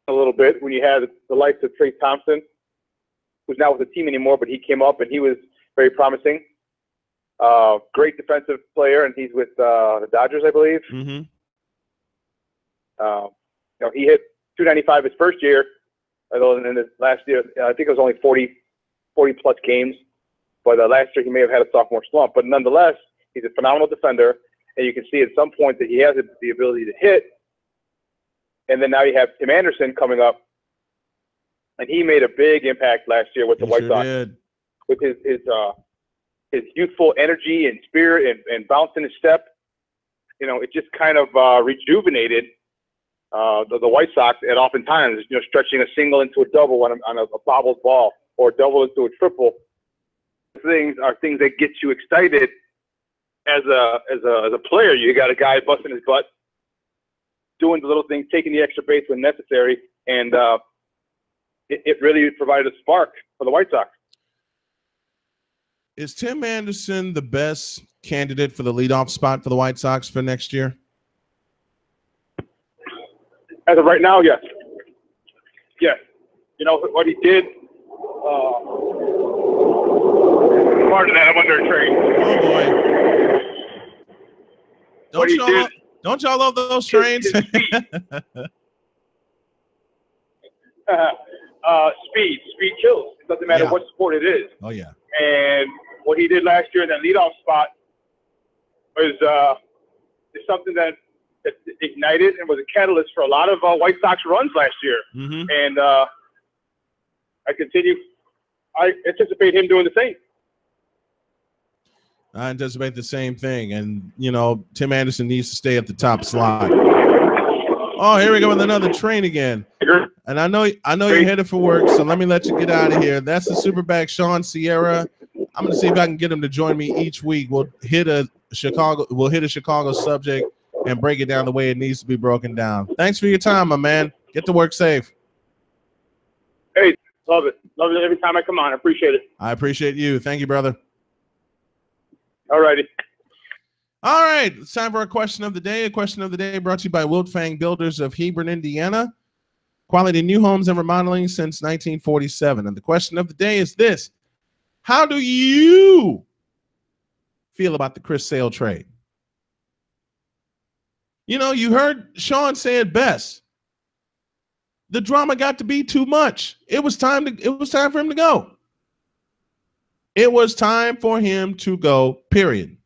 a little bit when you had the likes of Trey Thompson, who's not with the team anymore, but he came up and he was very promising. Great defensive player, and he's with the Dodgers, I believe. Mm-hmm. You know, he hit 295 his first year, although in his last year, I think it was only 40 plus games. But last year he may have had a sophomore slump. But nonetheless, he's a phenomenal defender, and you can see at some point that he has the ability to hit. And then now you have Tim Anderson coming up, and he made a big impact last year with the White Sox with his youthful energy and spirit and bounce in his step. You know, it just kind of rejuvenated the White Sox at oftentimes, you know, stretching a single into a double on a bobbled ball, or a double into a triple. Things are things that get you excited as a player. You got a guy busting his butt, doing the little things, taking the extra base when necessary, and it really provided a spark for the White Sox. Is Tim Anderson the best candidate for the leadoff spot for the White Sox for next year? As of right now, yes. Yes. You know what he did. Pardon that, I'm under a train. Oh boy! Don't y'all love those trains? Speed kills. It doesn't matter what sport it is. Oh yeah. And what he did last year in that leadoff spot was is something that ignited and was a catalyst for a lot of White Sox runs last year. Mm-hmm. And I anticipate him doing the same. I anticipate the same thing. And, you know, Tim Anderson needs to stay at the top slot. Oh, here we go with another train again. And I know you're headed for work, so let me let you get out of here. That's the Superback Sean Sierra. I'm going to see if I can get him to join me each week. We'll hit a Chicago subject and break it down the way it needs to be broken down. Thanks for your time, my man. Get to work safe. Hey, love it. Love it every time I come on. I appreciate it. I appreciate you. Thank you, brother. All righty. All right. It's time for a question of the day. A question of the day brought to you by Wildfang Builders of Hebron, Indiana. Quality new homes and remodeling since 1947. And the question of the day is this: how do you feel about the Chris Sale trade? You know, you heard Sean say it best. the drama got to be too much. It was time for him to go. It was time for him to go, period.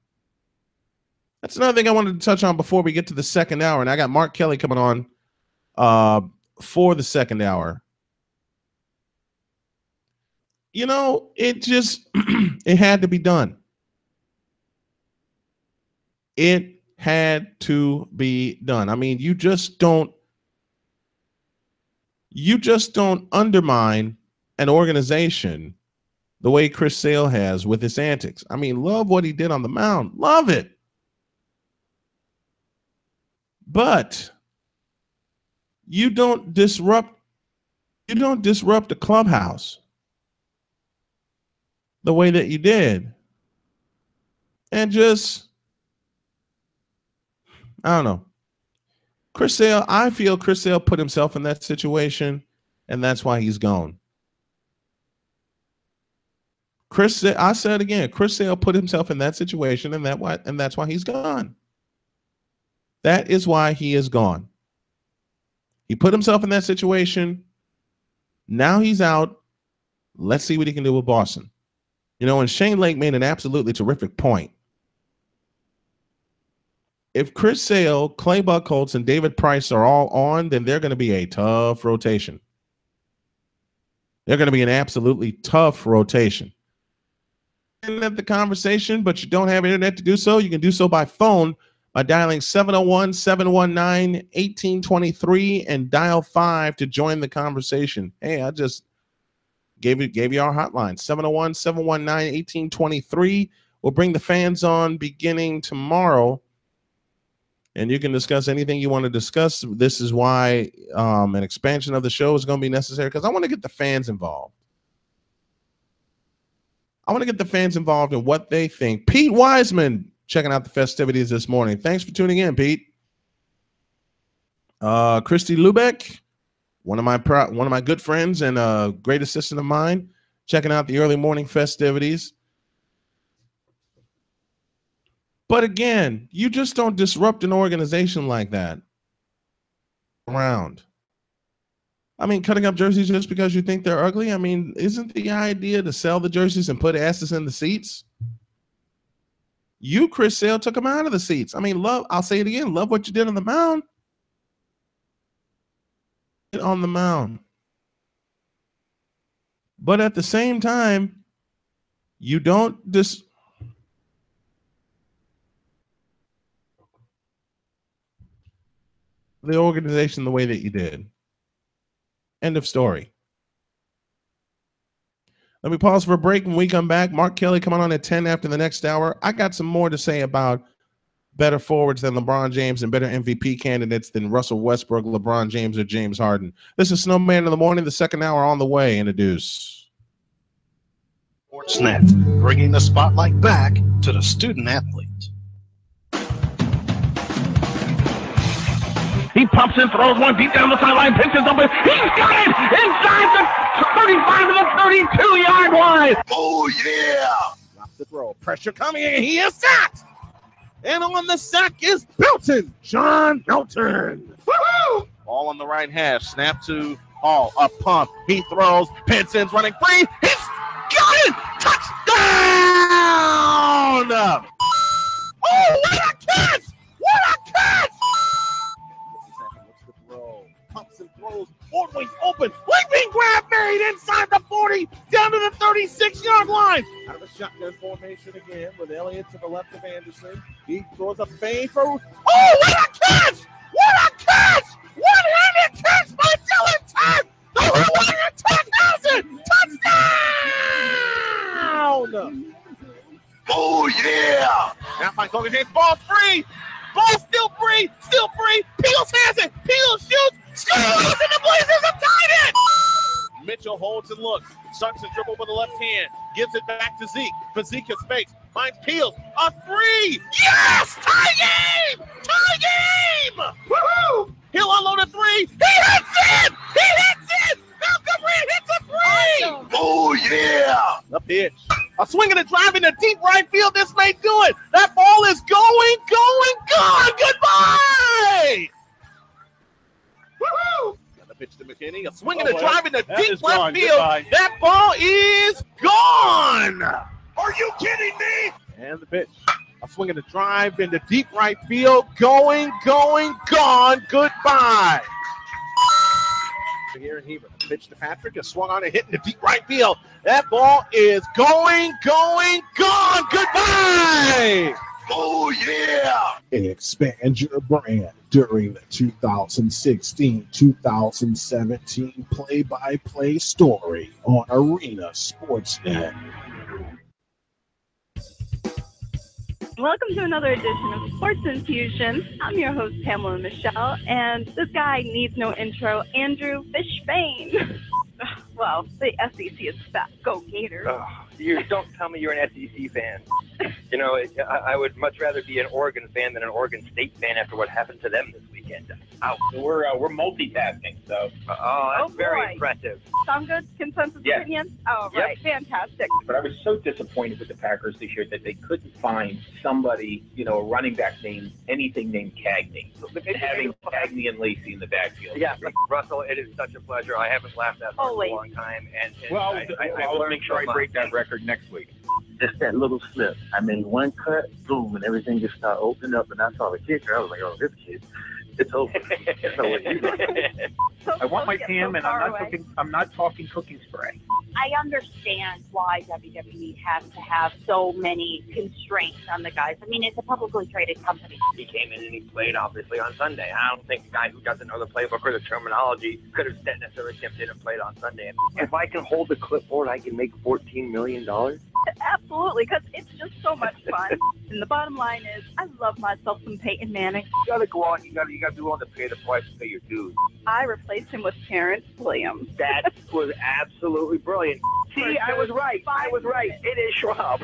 That's another thing I wanted to touch on before we get to the second hour. And I got Mark Kelly coming on for the second hour. You know, it just, it had to be done. It had to be done. I mean, you just don't undermine an organization the way Chris Sale has with his antics. I mean, love what he did on the mound. Love it. But you don't disrupt the clubhouse the way that you did. And just, I don't know. Chris Sale, I feel Chris Sale put himself in that situation, and that's why he's gone. I said again, Chris Sale put himself in that situation, and that's why he's gone. That is why he is gone. He put himself in that situation. Now he's out. Let's see what he can do with Boston. You know, and Shane Lake made an absolutely terrific point. If Chris Sale, Clay Buchholz, and David Price are all on, then they're going to be a tough rotation. They're going to be an absolutely tough rotation. Internet the conversation, but you don't have internet to do so, you can do so by phone by dialing 701-719-1823 and dial 5 to join the conversation. Hey, I just gave you our hotline, 701-719-1823. We'll bring the fans on beginning tomorrow, and you can discuss anything you want to discuss. This is why an expansion of the show is going to be necessary, because I want to get the fans involved. I want to get the fans involved in what they think. Pete Wiseman checking out the festivities this morning. Thanks for tuning in, Pete. Christy Lubeck, one of my good friends and a great assistant of mine, checking out the early morning festivities. But again, you just don't disrupt an organization like that around. I mean, cutting up jerseys just because you think they're ugly. I mean, isn't the idea to sell the jerseys and put asses in the seats? You, Chris Sale, took them out of the seats. I mean, I'll say it again, love what you did on the mound. On the mound. But at the same time, you don't the organization the way that you did. End of story. Let me pause for a break. When we come back, Mark Kelly coming on at 10 after the next hour. I got some more to say about better forwards than LeBron James and better MVP candidates than Russell Westbrook, LeBron James, or James Harden. This is Snowman in the morning, the second hour on the way. Introduce Sportsnet, bringing the spotlight back to the student athlete. He pumps and throws one deep down the sideline, pitches up. He's got it inside the 35 to the 32-yard line. Oh, yeah. Drops the throw. Pressure coming in. He is sacked. And on the sack is Belton. John Belton. Woo-hoo! Ball on the right hash. Snap to Hall. Up pump. He throws. Pinson's running free. He's got it. Touchdown. Oh, what a catch. What a catch. Pumps and throws, always open, leaping grab made inside the 40, down to the 36-yard line. Out of a shotgun formation again with Elliott to the left of Anderson. He throws a fade for, oh, what a catch! What a catch! One-handed catch by Dylan Ted! The Hawaiian 10,000! Touchdown! Oh, yeah. Now Mike Hogan hits ball free. Ball still free. Peels has it. Peels shoots. Scores, and the Blazers have tied it. Mitchell holds and looks. Starts to dribble with the left hand. Gives it back to Zeke. For Zeke is fakes. Finds Peels. A free. Yes! Tie game! Tie game! Woohoo! He'll unload a three. He hits it! Malcolm Reed hits a three! Oh, yeah. The pitch. A swing and a drive in the deep right field. This may do it. That ball is gone. Goodbye. Woohoo! And the pitch Pitch to McKinney. A swing and a drive in the That deep is left gone. field. Goodbye. That ball is gone. Are you kidding me? And the pitch. A swing and a drive in the deep right field. Going, gone. Goodbye. Here in Heber. Pitch to Patrick. A swung on and hit in the deep right field. That ball is going, gone. Goodbye. Oh, yeah! Expand your brand during the 2016-2017 play-by-play story on Arena Sportsnet. Welcome to another edition of Sports Infusion. I'm your host, Pamela Michelle, and this guy needs no intro, Andrew Fishbane. Well, the SEC is back. Go Gators. You don't tell me you're an SEC fan. You know, I would much rather be an Oregon fan than an Oregon State fan after what happened to them this weekend. We're multitasking, so. That's very impressive. Sound good? Consensus Yes. opinion? Oh, right. Fantastic. But I was so disappointed with the Packers this year that they couldn't find somebody, a running back named anything named Cagney. Having Cagney and Lacey in the backfield. Yeah, Russell, it is such a pleasure. I haven't laughed that hard in a long time. And I'll make sure I break that record next week. Just that little slip. I made one cut, boom, and everything just started opening up, and I saw the kicker. I was like, oh, this kid, it's over. I want my Pam, and I'm not talking cooking spray. I understand why WWE has to have so many constraints on the guys. I mean, it's a publicly traded company. He came in and he played, obviously, on Sunday. I don't think the guy who doesn't know the playbook or the terminology could have necessarily stepped in and played on Sunday. If I can hold the clipboard, I can make $14 million. Absolutely, because it's just so much fun. And the bottom line is, I love myself some Peyton Manning. You got to go on. You got to be willing to pay the price to pay your dues. I replaced him with Terrence Williams. That was absolutely brilliant. See, I was right. It is Schwab.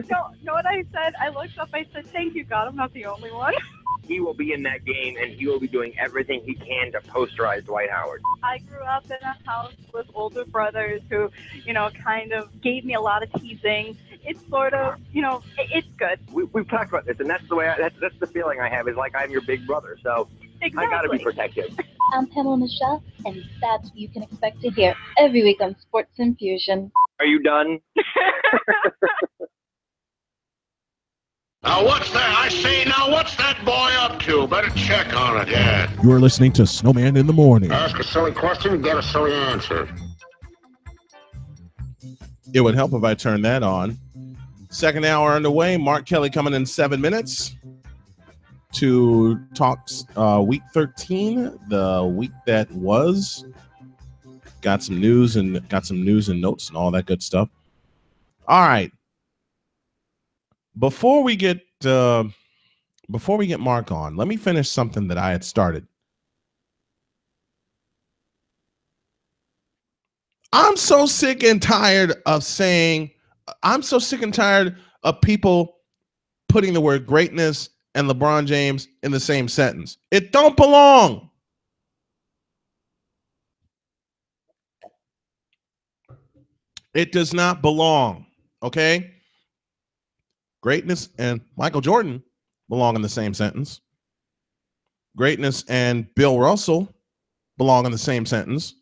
Know what I said? I looked up, I said, thank you, God, I'm not the only one. He will be in that game, and he will be doing everything he can to posterize Dwight Howard. I grew up in a house with older brothers who, kind of gave me a lot of teasing. It's sort of, it's good. We've talked about this, and that's the way. That's the feeling I have. Is like I'm your big brother, so exactly. I got to be protective. I'm Pamela Michelle, and that's what you can expect to hear every week on Sports Infusion. Are you done? Now what's that? I say, now what's that boy up to? Better check on it, yeah. You're listening to Snowman in the Morning. Ask a silly question, get a silly answer. It would help if I turned that on. Second hour underway. Mark Kelly coming in 7 minutes to talk week 13, the week that was. Got some news and notes and all that good stuff. All right. Before we get Mark on, let me finish something that I had started. I'm so sick and tired of people putting the word greatness and LeBron James in the same sentence. It don't belong. It does not belong. Okay? Greatness and Michael Jordan belong in the same sentence. Greatness and Bill Russell belong in the same sentence.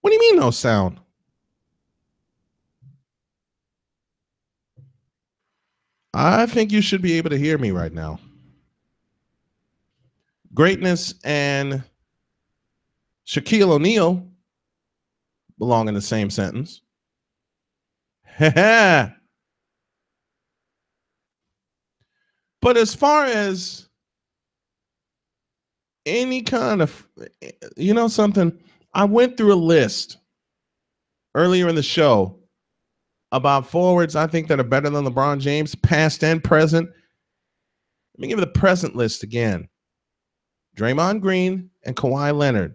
What do you mean no sound? I think you should be able to hear me right now. Greatness and Shaquille O'Neal belong in the same sentence. But as far as any kind of, something, I went through a list earlier in the show about forwards I think that are better than LeBron James, past and present. Let me give you the present list again. Draymond Green and Kawhi Leonard.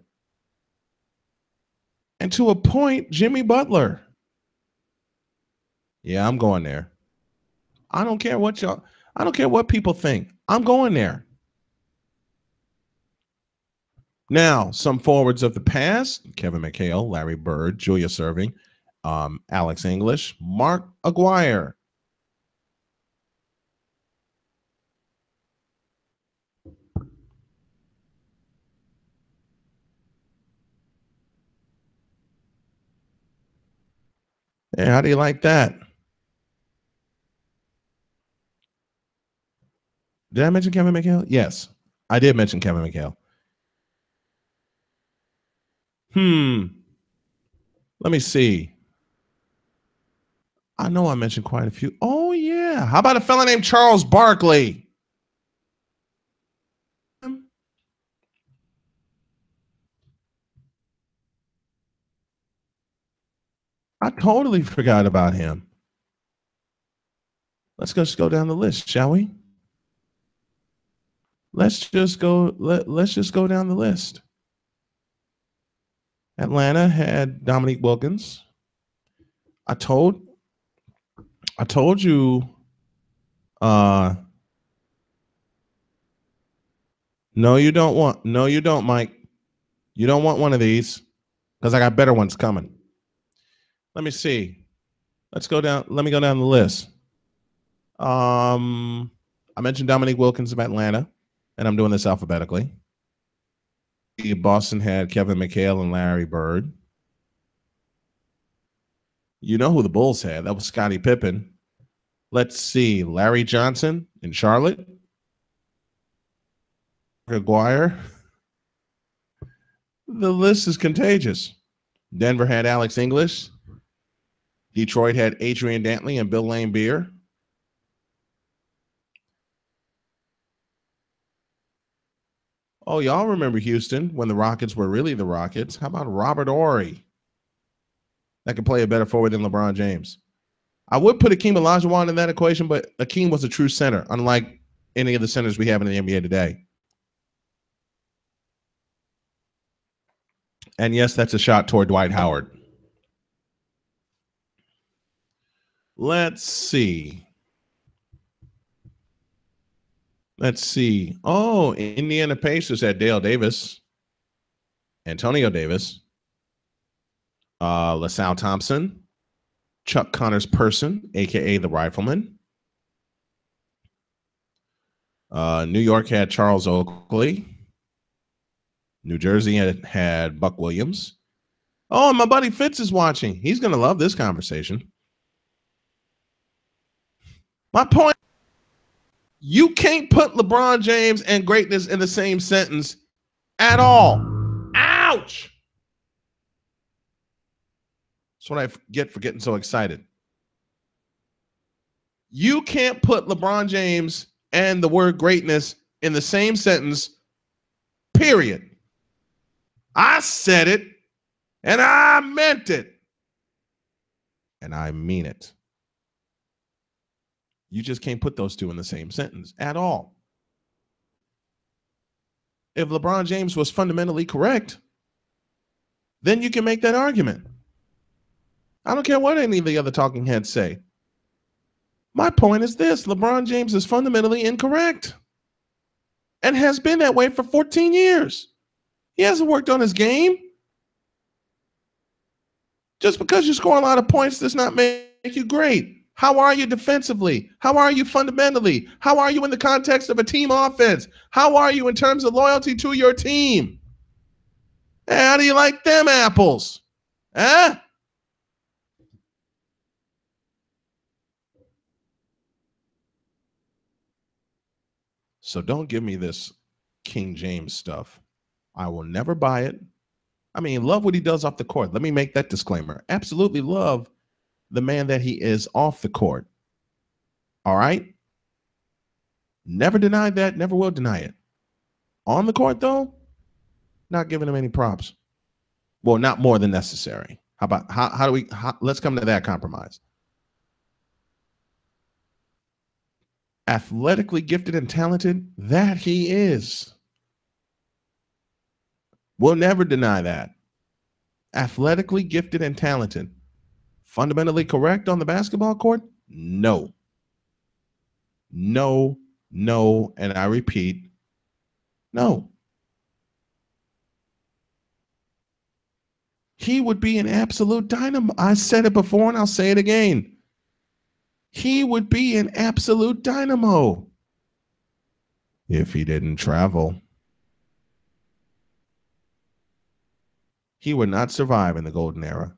And to a point, Jimmy Butler. Yeah, I'm going there. I don't care what people think. I'm going there. Now, some forwards of the past: Kevin McHale, Larry Bird, Julius Erving, Alex English, Mark Aguirre. Hey, how do you like that? Did I mention Kevin McHale? Yes, I did mention Kevin McHale. Let me see. I know I mentioned quite a few. Oh, yeah. How about a fella named Charles Barkley? I totally forgot about him. Let's just go down the list, shall we? Let's just go. Let's just go down the list. Atlanta had Dominique Wilkins. I told you. No, you don't want. No, you don't, Mike. You don't want one of these because I got better ones coming. Let me see. Let's go down. Let me go down the list. I mentioned Dominique Wilkins of Atlanta, and I'm doing this alphabetically. Boston had Kevin McHale and Larry Bird. You know who the Bulls had. That was Scottie Pippen. Let's see. Larry Johnson in Charlotte. Aguirre. The list is contagious. Denver had Alex English. Detroit had Adrian Dantley and Bill Laimbeer. Oh, y'all remember Houston when the Rockets were really the Rockets? How about Robert Horry? That could play a better forward than LeBron James. I would put Akeem Olajuwon in that equation, but Akeem was a true center, unlike any of the centers we have in the NBA today. And yes, that's a shot toward Dwight Howard. Let's see. Oh, Indiana Pacers had Dale Davis, Antonio Davis, LaSalle Thompson, Chuck Connors Person, a.k.a. the Rifleman. New York had Charles Oakley. New Jersey had Buck Williams. Oh, and my buddy Fitz is watching. He's going to love this conversation. My point, you can't put LeBron James and greatness in the same sentence at all. Ouch! That's what I get for getting so excited. You can't put LeBron James and the word greatness in the same sentence, period. I said it, and I meant it. And I mean it. You just can't put those two in the same sentence at all. If LeBron James was fundamentally correct, then you can make that argument. I don't care what any of the other talking heads say. My point is this: LeBron James is fundamentally incorrect and has been that way for 14 years. He hasn't worked on his game. Just because you score a lot of points does not make you great. How are you defensively? How are you fundamentally? How are you in the context of a team offense? How are you in terms of loyalty to your team? How do you like them apples? Huh? So don't give me this King James stuff. I will never buy it. I mean, love what he does off the court. Let me make that disclaimer. Absolutely love the man that he is off the court. All right? Never denied that, never will deny it. On the court, though, not giving him any props. Well, not more than necessary. How about how do we let's come to that compromise. Athletically gifted and talented, that he is. We'll never deny that. Athletically gifted and talented. Fundamentally correct on the basketball court? No. No, no, and I repeat, no. He would be an absolute dynamo. I said it before and I'll say it again. He would be an absolute dynamo if he didn't travel. He would not survive in the golden era.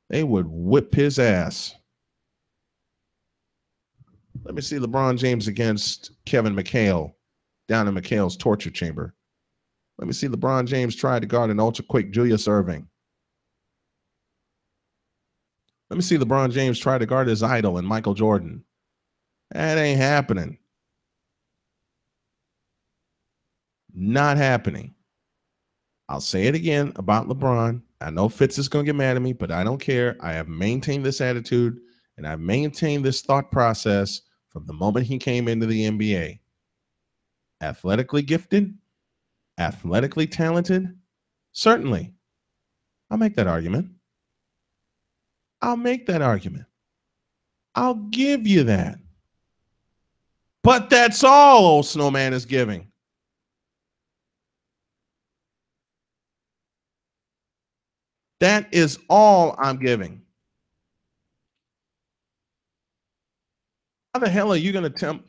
They would whip his ass. Let me see LeBron James against Kevin McHale down in McHale's torture chamber. Let me see LeBron James try to guard an ultra-quick Julius Erving. Let me see LeBron James try to guard his idol and Michael Jordan. That ain't happening. Not happening. I'll say it again about LeBron. I know Fitz is going to get mad at me, but I don't care. I have maintained this attitude and I've maintained this thought process from the moment he came into the NBA. Athletically gifted, athletically talented, certainly. I'll make that argument. I'll make that argument. I'll give you that. But that's all old Snowman is giving. That is all I'm giving. How the hell are you going to tell me?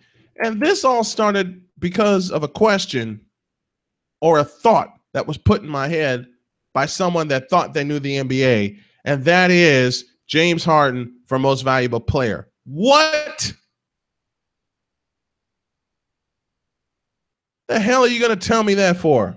And this all started because of a question or a thought that was put in my head by someone that thought they knew the NBA, and that is James Harden for most valuable player. What the hell are you going to tell me that for?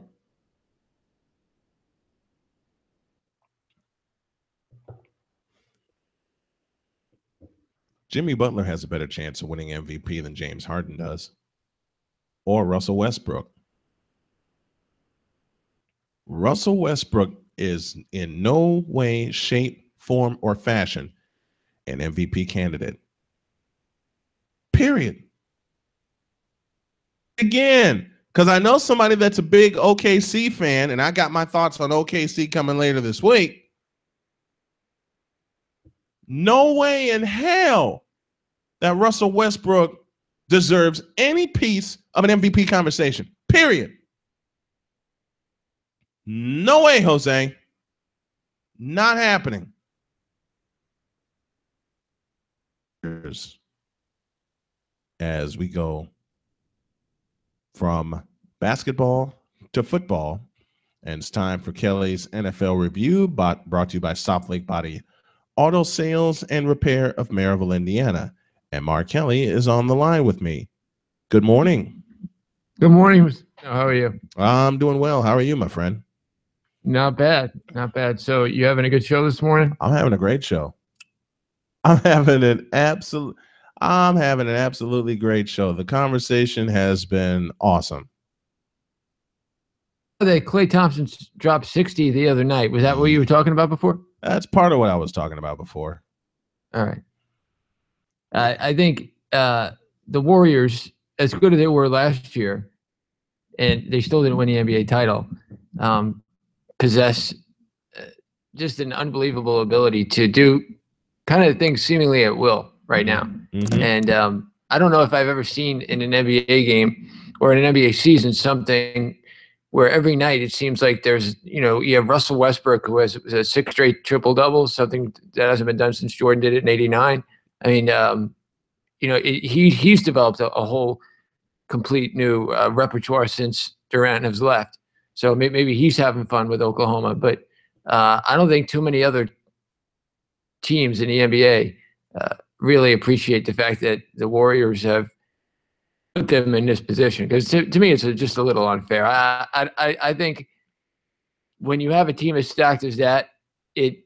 Jimmy Butler has a better chance of winning MVP than James Harden does, or Russell Westbrook. Russell Westbrook is in no way, shape, form, or fashion an MVP candidate. Period. Again, because I know somebody that's a big OKC fan, and I got my thoughts on OKC coming later this week. No way in hell that Russell Westbrook deserves any piece of an MVP conversation. Period. No way, Jose. Not happening. As we go from basketball to football, and it's time for Kelly's NFL review, brought to you by South Lake Body Auto Sales and Repair of Maryville, Indiana. And Mark Kelly is on the line with me. Good morning. Good morning. How are you? I'm doing well. How are you, my friend? Not bad. Not bad. So you having a good show this morning? I'm having a great show. I'm having an absolutely great show. The conversation has been awesome. Klay Thompson dropped 60 the other night. Was that what you were talking about before? That's part of what I was talking about before. All right. I think the Warriors, as good as they were last year, and they still didn't win the NBA title, possess just an unbelievable ability to do kind of things seemingly at will right now. Mm-hmm. And I don't know if I've ever seen in an NBA game or in an NBA season something where every night it seems like there's, you have Russell Westbrook, who has a 6 straight triple-double, something that hasn't been done since Jordan did it in '89. I mean, he's developed a whole complete new repertoire since Durant has left. So maybe he's having fun with Oklahoma, but I don't think too many other teams in the NBA really appreciate the fact that the Warriors have put them in this position. Because to me, it's just a little unfair. I think when you have a team as stacked as that, it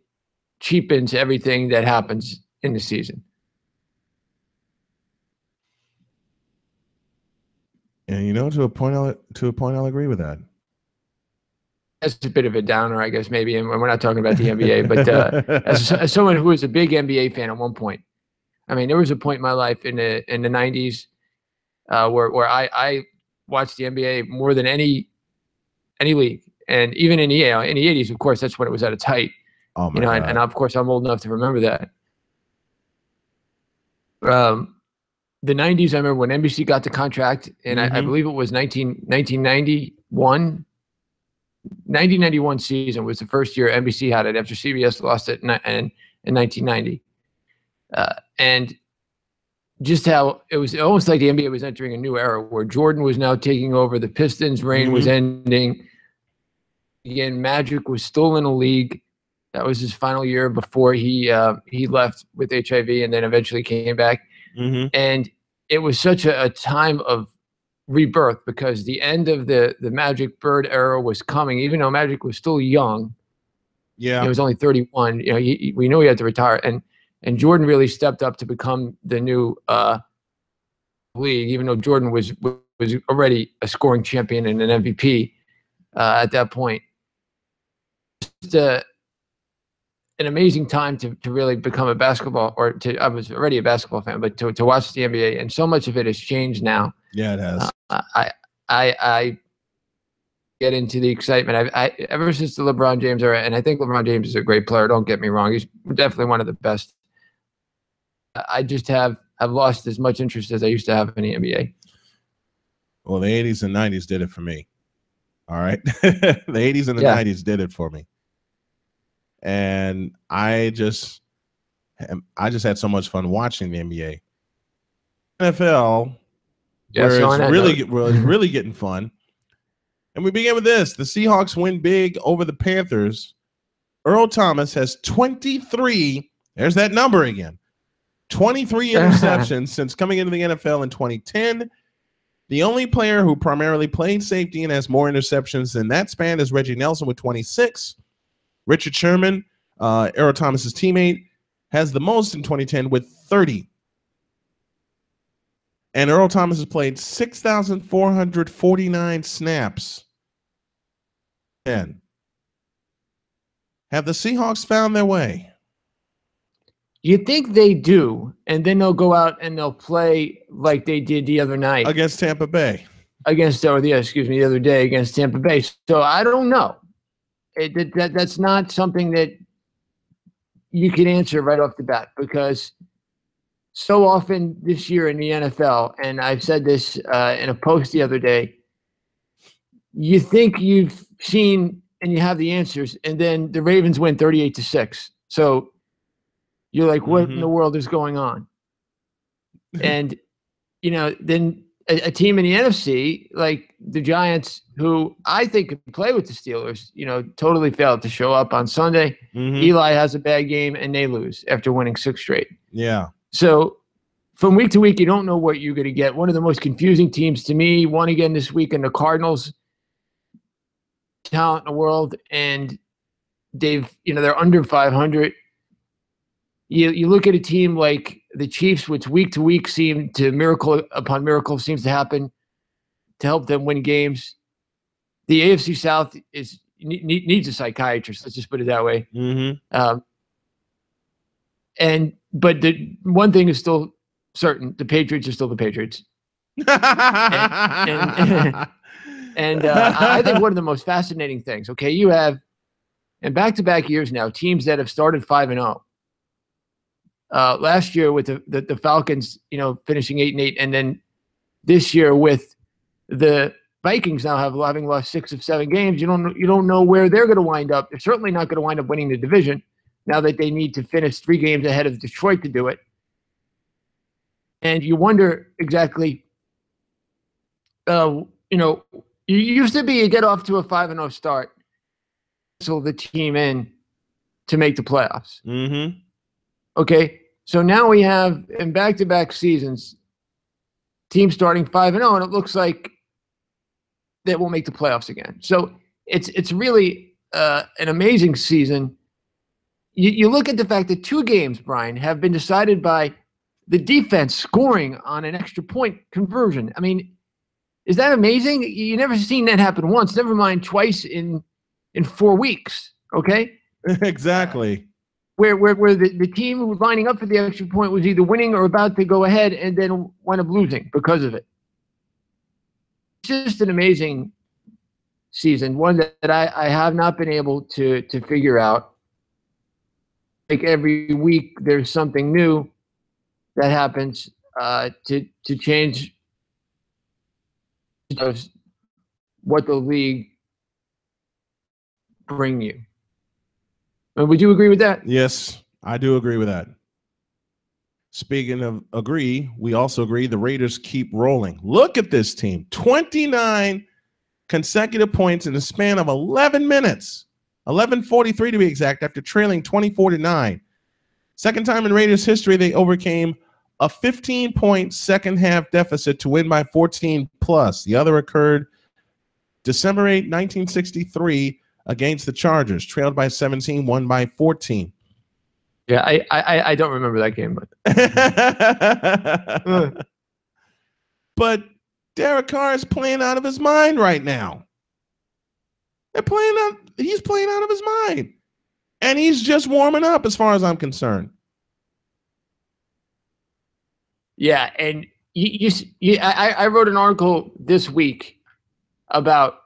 cheapens everything that happens in the season. And to a point, I'll agree with that. That's a bit of a downer, I guess, maybe. And we're not talking about the NBA, but as someone who was a big NBA fan at one point, I mean, there was a point in my life in the '90s where I watched the NBA more than any league, and even in the '80s, of course, that's when it was at its height. Oh my God. And of course, I'm old enough to remember that. The '90s, I remember when NBC got the contract, and I believe it was 1991. 1991 season was the first year NBC had it after CBS lost it in 1990. And just how it was almost like the NBA was entering a new era where Jordan was now taking over, the Pistons' reign was ending. Again, Magic was still in the league. That was his final year before he left with HIV and then eventually came back. Mm-hmm. And it was such a time of rebirth because the end of the Magic Bird era was coming, even though Magic was still young. Yeah. He was only 31. You know, we knew he had to retire. And Jordan really stepped up to become the new league, even though Jordan was already a scoring champion and an MVP at that point. Just an amazing time to really become a basketball, I was already a basketball fan, but to watch the NBA, and so much of it has changed now. Yeah, it has. I get into the excitement. I ever since the LeBron James era, and I think LeBron James is a great player. Don't get me wrong; he's definitely one of the best. I just have lost as much interest as I used to have in the NBA. Well, the 80s and 90s did it for me. All right, the 80s and the 90s did it for me, and I just had so much fun watching the NBA. NFL, where it's really getting fun. And we begin with this. The Seahawks win big over the Panthers. Earl Thomas has 23. There's that number again. 23 interceptions since coming into the NFL in 2010. The only player who primarily played safety and has more interceptions than that span is Reggie Nelson with 26. Richard Sherman, Earl Thomas's teammate, has the most in 2010 with 30. And Earl Thomas has played 6,449 snaps. And have the Seahawks found their way? You think they do, and then they'll go out and they'll play like they did the other night against Tampa Bay. The other day against Tampa Bay. So I don't know. That's not something that you can answer right off the bat, because so often this year in the NFL, and I've said this in a post the other day, you think you've seen and you have the answers, and then the Ravens win 38-6. So you're like, what in the world is going on? And, you know, then a team in the NFC, like the Giants, who I think could play with the Steelers, you know, totally failed to show up on Sunday. Eli has a bad game, and they lose after winning 6 straight. Yeah. So from week to week, you don't know what you're going to get. One of the most confusing teams to me, won again this week, in the Cardinals. Talent in the world, and they're under 500. You look at a team like the Chiefs, which week to week seem to miracle upon miracle seems to happen to help them win games. The AFC South needs a psychiatrist. Let's just put it that way. But the one thing is still certain: the Patriots are still the Patriots. And I think one of the most fascinating things, okay, you have, in back-to-back years now, teams that have started 5-0. Last year with the Falcons, you know, finishing 8-8, and then this year with the Vikings now having lost 6 of 7 games. You don't know where they're going to wind up. They're certainly not going to wind up winning the division now that they need to finish 3 games ahead of Detroit to do it. And you wonder exactly, you used to be you get off to a 5-0 start, so the team in to make the playoffs. Okay, so now we have in back-to-back seasons, teams starting 5-0, and it looks like that will make the playoffs again. So it's really an amazing season. You look at the fact that 2 games, Brian, have been decided by the defense scoring on an extra point conversion. I mean, is that amazing? You never seen that happen once, never mind twice in 4 weeks, okay? Exactly. Where the team who was lining up for the extra point was either winning or about to go ahead and then wound up losing because of it. It's just an amazing season, one that I have not been able to figure out. Like every week there's something new that happens to change what the league bring you. Would you agree with that? Yes, I do agree with that. Speaking of agree, we also agree the Raiders keep rolling. Look at this team. 29 consecutive points in the span of 11 minutes. 11:43 to be exact, after trailing 24-9. Second time in Raiders history they overcame a 15-point second-half deficit to win by 14 plus. The other occurred December 8, 1963, against the Chargers, trailed by 17, won by 14. Yeah, I don't remember that game, but but Derek Carr is playing out of his mind right now. He's playing out of his mind. And he's just warming up as far as I'm concerned. Yeah, and I wrote an article this week about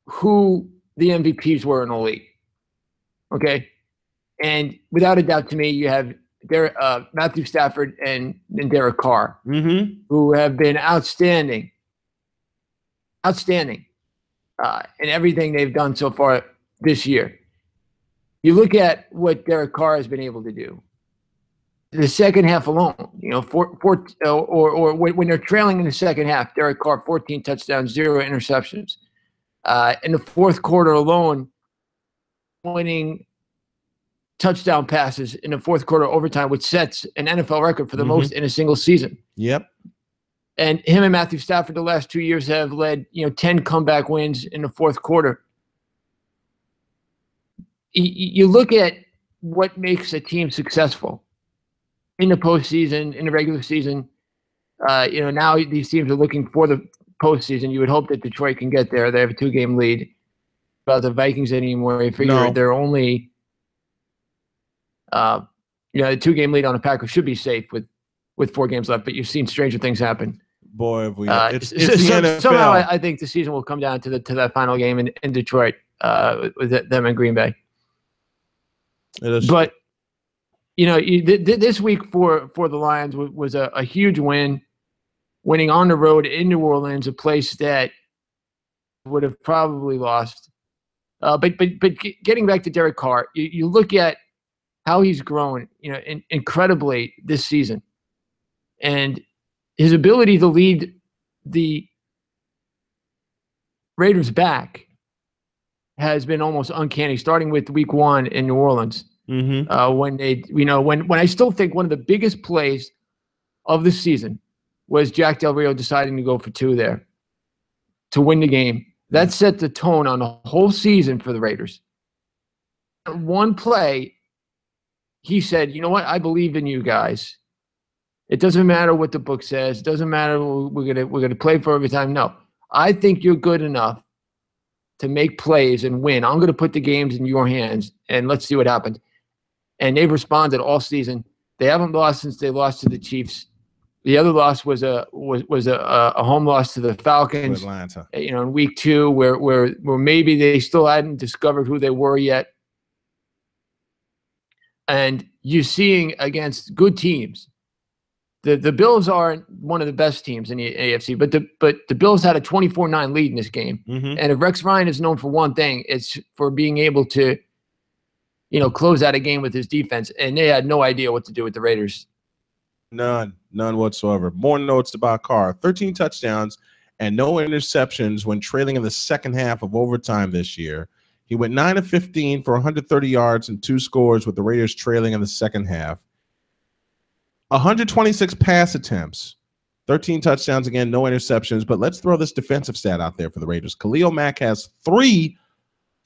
who the MVPs were in the league. Okay? And without a doubt, to me, you have Matthew Stafford and Derek Carr, who have been outstanding in everything they've done so far this year. You look at what Derek Carr has been able to do. The second half alone, or when they're trailing in the second half, Derek Carr, 14 touchdowns, 0 interceptions. In the fourth quarter alone, winning touchdown passes in the fourth quarter overtime, which sets an NFL record for the most in a single season. Yep. And him and Matthew Stafford the last 2 years have led 10 comeback wins in the fourth quarter. You look at what makes a team successful in the postseason, in the regular season. Now these teams are looking for the postseason. You would hope that Detroit can get there. They have a 2-game lead. About the Vikings anymore, you figure they're only a 2-game lead on a Packers should be safe with 4 games left. But you've seen stranger things happen. Boy, have we! It's the NFL. Somehow I think the season will come down to that final game in Detroit with them in Green Bay. But this week for the Lions was a huge win, winning on the road in New Orleans, a place that would have probably lost. But getting back to Derek Carr, you look at how he's grown, incredibly this season, and his ability to lead the Raiders back has been almost uncanny, starting with week 1 in New Orleans. When I still think one of the biggest plays of the season was Jack Del Rio deciding to go for 2 there to win the game. That set the tone on the whole season for the Raiders. One play, he said, "You know what? I believe in you guys. It doesn't matter what the book says. It doesn't matter. We're gonna play for every time. No, I think you're good enough to make plays and win. I'm gonna put the games in your hands, and let's see what happens." And they've responded all season. They haven't lost since they lost to the Chiefs. The other loss was a home loss to the Falcons, Atlanta. In week 2, where maybe they still hadn't discovered who they were yet. And you're seeing against good teams. The Bills aren't one of the best teams in the AFC, but the Bills had a 24-9 lead in this game. And if Rex Ryan is known for one thing, it's for being able to, close out a game with his defense. And they had no idea what to do with the Raiders. None whatsoever. More notes about Carr: 13 touchdowns and no interceptions when trailing in the second half of overtime this year. He went 9 of 15 for 130 yards and 2 scores with the Raiders trailing in the second half. 126 pass attempts, 13 touchdowns, again, no interceptions. But let's throw this defensive stat out there for the Raiders. Khalil Mack has 3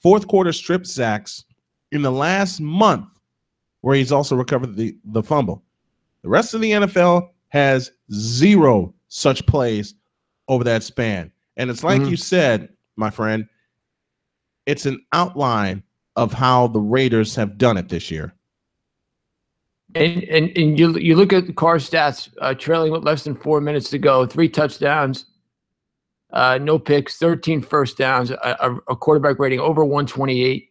fourth-quarter strip sacks in the last month, where he's also recovered the fumble. The rest of the NFL has 0 such plays over that span. And it's like you said, my friend, it's an outline of how the Raiders have done it this year. And you look at the Carr stats, trailing with less than 4 minutes to go, 3 touchdowns, no picks, 13 first downs, a quarterback rating over 128,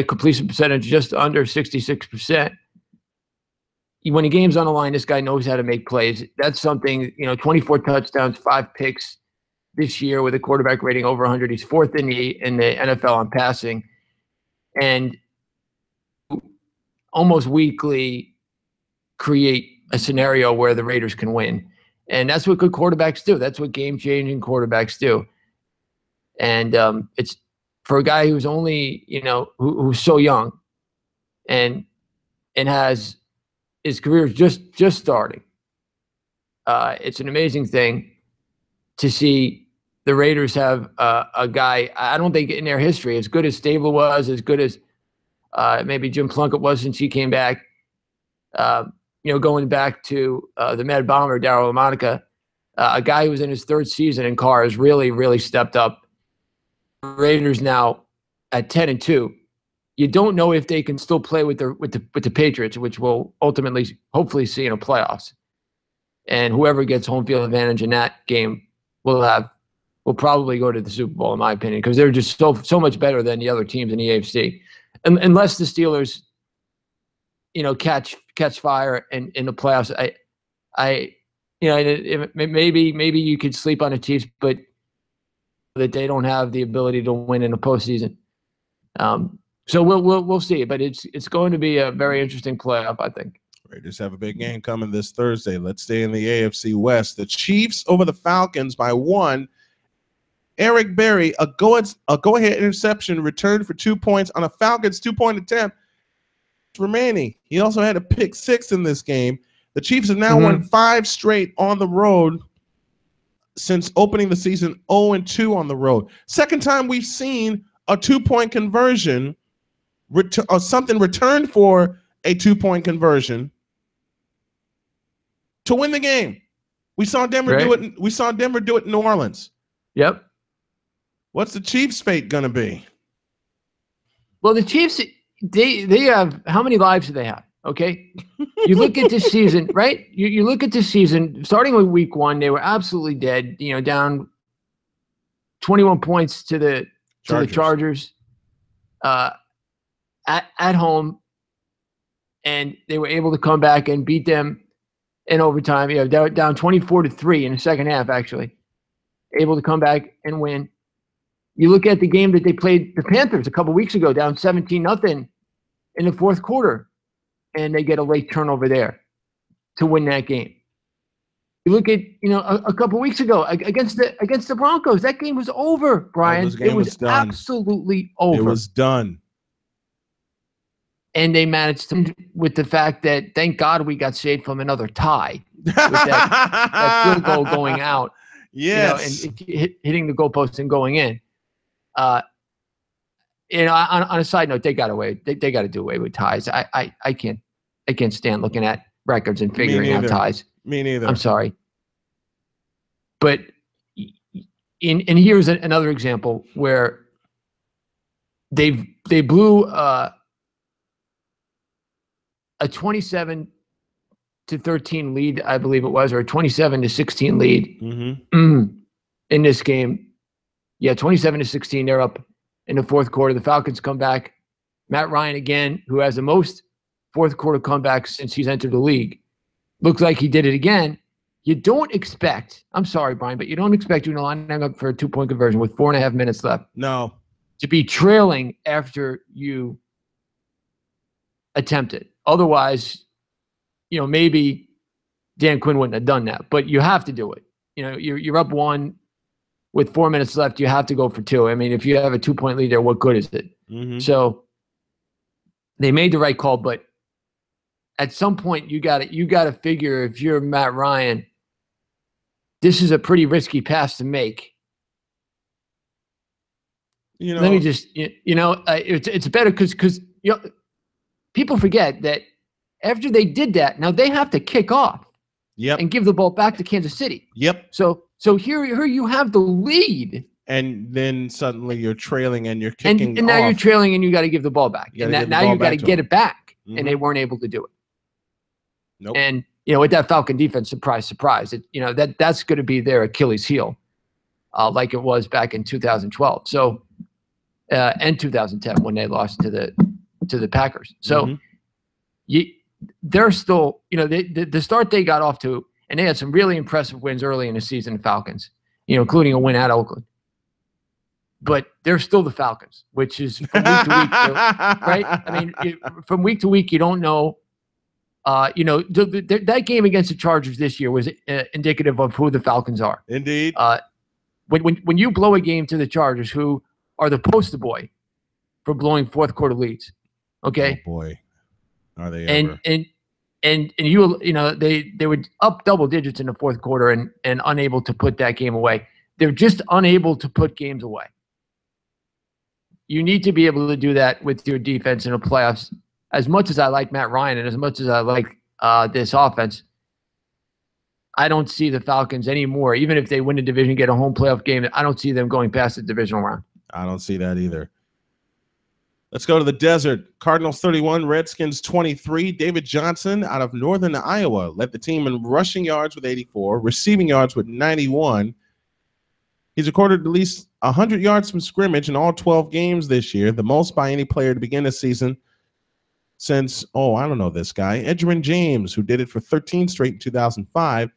completion percentage just under 66%. When the game's on the line, this guy knows how to make plays. That's something, 24 touchdowns, 5 picks this year with a quarterback rating over 100. He's 4th in the NFL on passing. And almost weekly create a scenario where the Raiders can win. And that's what good quarterbacks do. That's what game-changing quarterbacks do. And it's for a guy who's only, who's so young and has his career is just starting. It's an amazing thing to see the Raiders have a guy, I don't think in their history, as good as Stable was, as good as maybe Jim Plunkett was since he came back, going back to the Mad Bomber, Darryl LaMonica, a guy who was in his third season in Carr has really, really stepped up. Raiders now at 10-2. You don't know if they can still play with the Patriots, which we'll ultimately, hopefully, see in the playoffs. And whoever gets home field advantage in that game will probably go to the Super Bowl, in my opinion, because they're just so much better than the other teams in the AFC. Unless the Steelers, catch fire in the playoffs, maybe you could sleep on the Chiefs, but that they don't have the ability to win in the postseason. So we'll see, but it's going to be a very interesting playoff, I think. Raiders have a big game coming this Thursday. Let's stay in the AFC West. The Chiefs over the Falcons by 1. Eric Berry, a go-ahead interception returned for 2 points on a Falcons 2-point attempt remaining. He also had a pick 6 in this game. The Chiefs have now won 5 straight on the road since opening the season 0-2 on the road. Second time we've seen a 2-point conversion or something returned for a 2-point conversion to win the game. We saw Denver do it. We saw Denver do it in New Orleans. Yep. What's the Chiefs' fate going to be? Well, the Chiefs, they have, how many lives do they have? Okay. You look at this season, right? You look at this season, starting with week 1, they were absolutely dead, down 21 points to the Chargers at home. And they were able to come back and beat them in overtime. Down 24-3 in the second half, actually. Able to come back and win. You look at the game that they played the Panthers a couple weeks ago, down 17-0 in the fourth quarter, and they get a late turnover there to win that game. You look at a couple weeks ago against the Broncos, that game was over, Brian. It was done. Absolutely over. It was done. And they managed to, with the fact that, thank God, we got saved from another tie with that field goal going out. Yes, and hitting the goalpost and going in. On a side note, they got away. They got to do away with ties. I can't stand looking at records and figuring out ties. Me neither. I'm sorry. But and here's another example where they blew a 27-13 lead, I believe it was, or a 27-16 lead in this game. Yeah, 27-16. They're up in the fourth quarter. The Falcons come back. Matt Ryan, again, who has the most fourth quarter comebacks since he's entered the league, looks like he did it again. You don't expect, I'm sorry, Brian, but you don't expect you to line up for a 2-point conversion with 4.5 minutes left. No. To be trailing after you attempt it. Otherwise, maybe Dan Quinn wouldn't have done that. But you have to do it. You're up 1 with 4 minutes left. You have to go for 2. I mean, if you have a 2-point lead there, what good is it? So they made the right call, but at some point you got to figure, if you're Matt Ryan, this is a pretty risky pass to make. Let me just, it's better because people forget that after they did that, now they have to kick off and give the ball back to Kansas City. Yep. So here you have the lead. And then suddenly you're trailing and you're kicking and now off. you're trailing and you got to give the ball back. And now you got to get it back. And they weren't able to do it. Nope. And, with that Falcon defense, surprise, surprise, that's going to be their Achilles heel, like it was back in 2012. So, and 2010 when they lost to the Packers. So they're still, the start they got off to, and they had some really impressive wins early in the season, Falcons, including a win at Oakland. But they're still the Falcons, which is from week to week, right? I mean, from week to week, you don't know. That game against the Chargers this year was indicative of who the Falcons are. Indeed. When you blow a game to the Chargers, who are the poster boy for blowing fourth quarter leads. Okay. Oh boy, are they and ever? and you know they were up double digits in the fourth quarter and unable to put that game away. They're just unable to put games away. You need to be able to do that with your defense in the playoffs. As much as I like Matt Ryan and as much as I like this offense, I don't see the Falcons anymore. Even if they win the division, get a home playoff game, I don't see them going past the divisional round. I don't see that either. Let's go to the desert. Cardinals 31, Redskins 23. David Johnson out of Northern Iowa led the team in rushing yards with 84, receiving yards with 91. He's recorded at least 100 yards from scrimmage in all 12 games this year, the most by any player to begin the season since, I don't know this guy, Edgerrin James, who did it for 13 straight in 2005.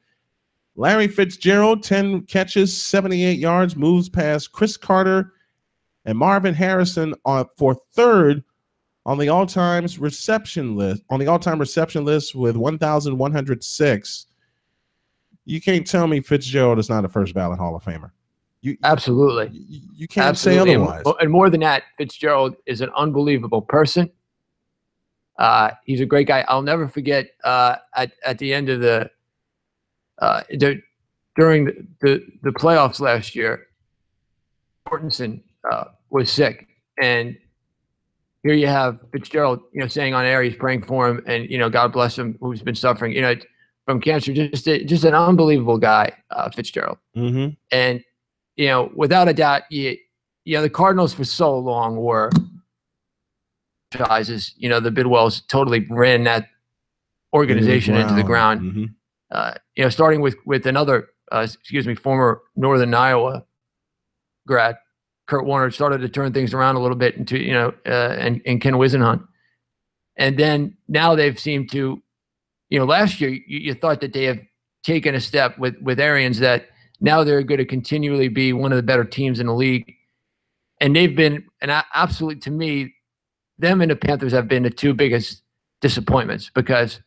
Larry Fitzgerald, 10 catches, 78 yards, moves past Chris Carter and Marvin Harrison for third on the all-time reception list with 1,106. You can't tell me Fitzgerald is not a first ballot Hall of Famer. Absolutely. You can't say otherwise. And more than that, Fitzgerald is an unbelievable person. He's a great guy. I'll never forget at the end of during the playoffs last year, Mortensen was sick, and here you have Fitzgerald, saying on air he's praying for him, and God bless him, who's been suffering, from cancer. Just an unbelievable guy, Fitzgerald. Mm-hmm. And without a doubt, the Cardinals for so long were franchises. The Bidwells totally ran that organization into the ground. Mm-hmm. Starting with another, former Northern Iowa grad, Kurt Warner, started to turn things around a little bit into, and Ken Wisenhunt. And then now they've seemed to, last year you thought that they have taken a step with Arians that now they're going to continually be one of the better teams in the league. And they've been, and absolutely to me, them and the Panthers have been the two biggest disappointments, because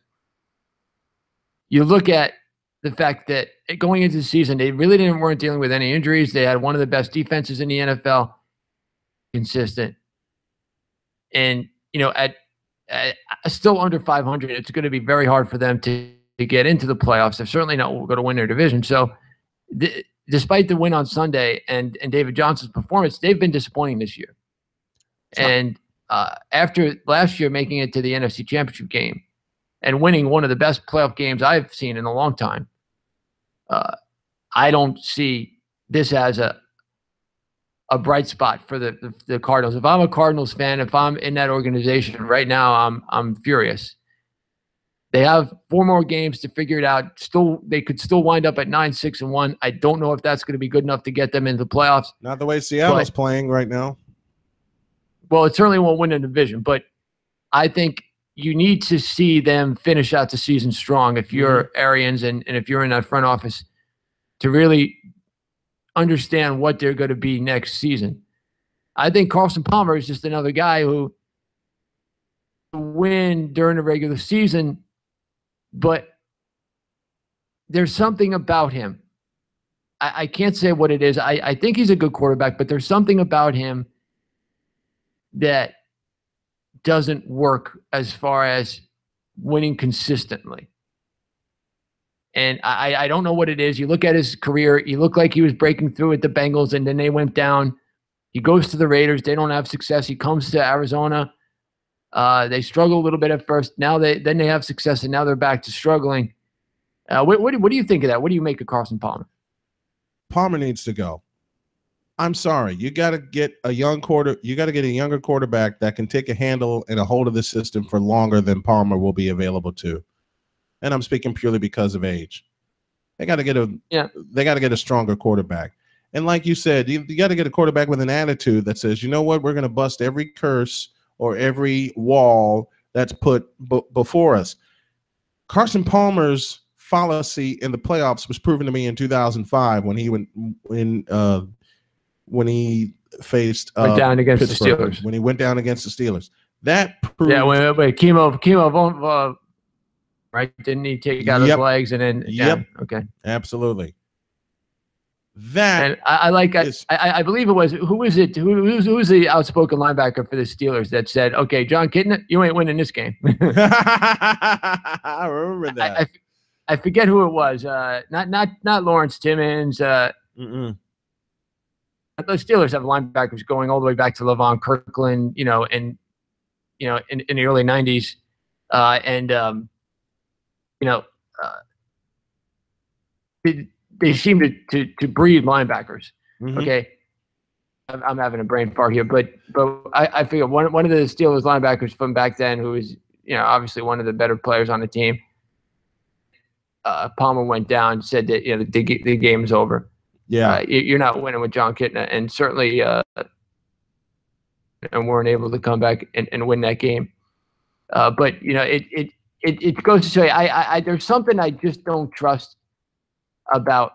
you look at the fact that going into the season, they really weren't dealing with any injuries. They had one of the best defenses in the NFL, consistent. And, at still under 500, it's going to be very hard for them to get into the playoffs. They're certainly not going to win their division. So despite the win on Sunday and David Johnson's performance, they've been disappointing this year. And after last year making it to the NFC Championship game and winning one of the best playoff games I've seen in a long time, I don't see this as a bright spot for the Cardinals. If I'm a Cardinals fan, if I'm in that organization right now, I'm furious. They have 4 more games to figure it out. They could still wind up at 9-6-1. I don't know if that's going to be good enough to get them into the playoffs. Not the way Seattle's playing right now. Well, it certainly won't win the division, but I think you need to see them finish out the season strong if you're Arians and if you're in that front office, to really understand what they're going to be next season. I think Carson Palmer is just another guy who win during the regular season, but there's something about him. I can't say what it is. I think he's a good quarterback, but there's something about him that doesn't work as far as winning consistently. And I don't know what it is. You look at his career, he looked like he was breaking through at the Bengals, and then they went down. He goes to the Raiders. They don't have success. He comes to Arizona. They struggle a little bit at first. Now they have success, and now they're back to struggling. What do you think of that? What do you make of Carson Palmer? Palmer needs to go. I'm sorry. You got to get a younger quarterback that can take a handle and a hold of the system for longer than Palmer will be available to. And I'm speaking purely because of age. They got to get a stronger quarterback. And like you said, you got to get a quarterback with an attitude that says, you know what, we're going to bust every curse or every wall that's put before us. Carson Palmer's fallacy in the playoffs was proven to me in 2005 when he faced went down against Pittsburgh, the Steelers. When he went down against the Steelers. That proved chemo, right? Didn't he take out his legs and then Yep. Okay. Absolutely. That and I believe it was who was it? Who's the outspoken linebacker for the Steelers that said, "Okay, John Kitna, you ain't winning this game." I remember that. I forget who it was. Not Lawrence Timmons. The Steelers have linebackers going all the way back to Levon Kirkland. In the early '90s, they seem to breed linebackers. Okay, I'm having a brain fart here, but I figure one of the Steelers linebackers from back then, who was obviously one of the better players on the team, Palmer went down, said that the game's over. Yeah, you're not winning with John Kitna, and certainly and weren't able to come back and win that game. But it goes to say I there's something I just don't trust about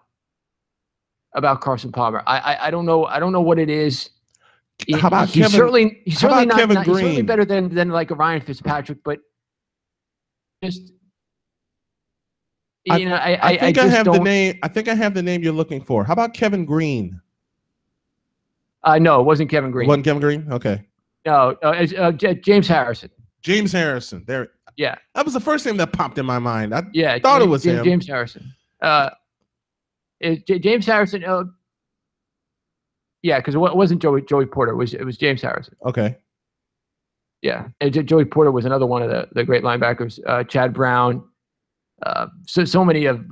Carson Palmer. I don't know what it is. How about he's Kevin? He's certainly not Kevin he's certainly Green? better than like a Ryan Fitzpatrick, but just I think I just have don't, the name. I think I have the name you're looking for. How about Kevin Green? No, it wasn't Kevin Green. It wasn't Kevin Green? Okay. No, James Harrison. James Harrison. There. Yeah. That was the first name that popped in my mind. I Yeah, thought it was him. James Harrison. James Harrison. Yeah, because it wasn't Joey Porter. It was James Harrison. Okay. Yeah, and Joey Porter was another one of the great linebackers. Chad Brown. So many of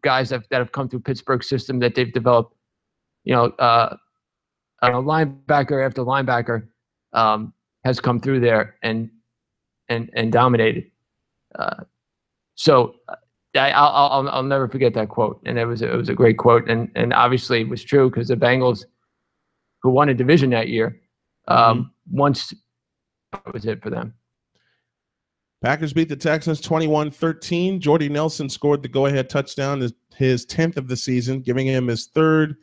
guys that have come through Pittsburgh system that they've developed. Linebacker after linebacker has come through there and dominated. So I'll never forget that quote, and it was a great quote, and obviously it was true because the Bengals, who won a division that year, once that was it for them. Packers beat the Texans 21-13. Jordy Nelson scored the go-ahead touchdown, his 10th of the season, giving him his third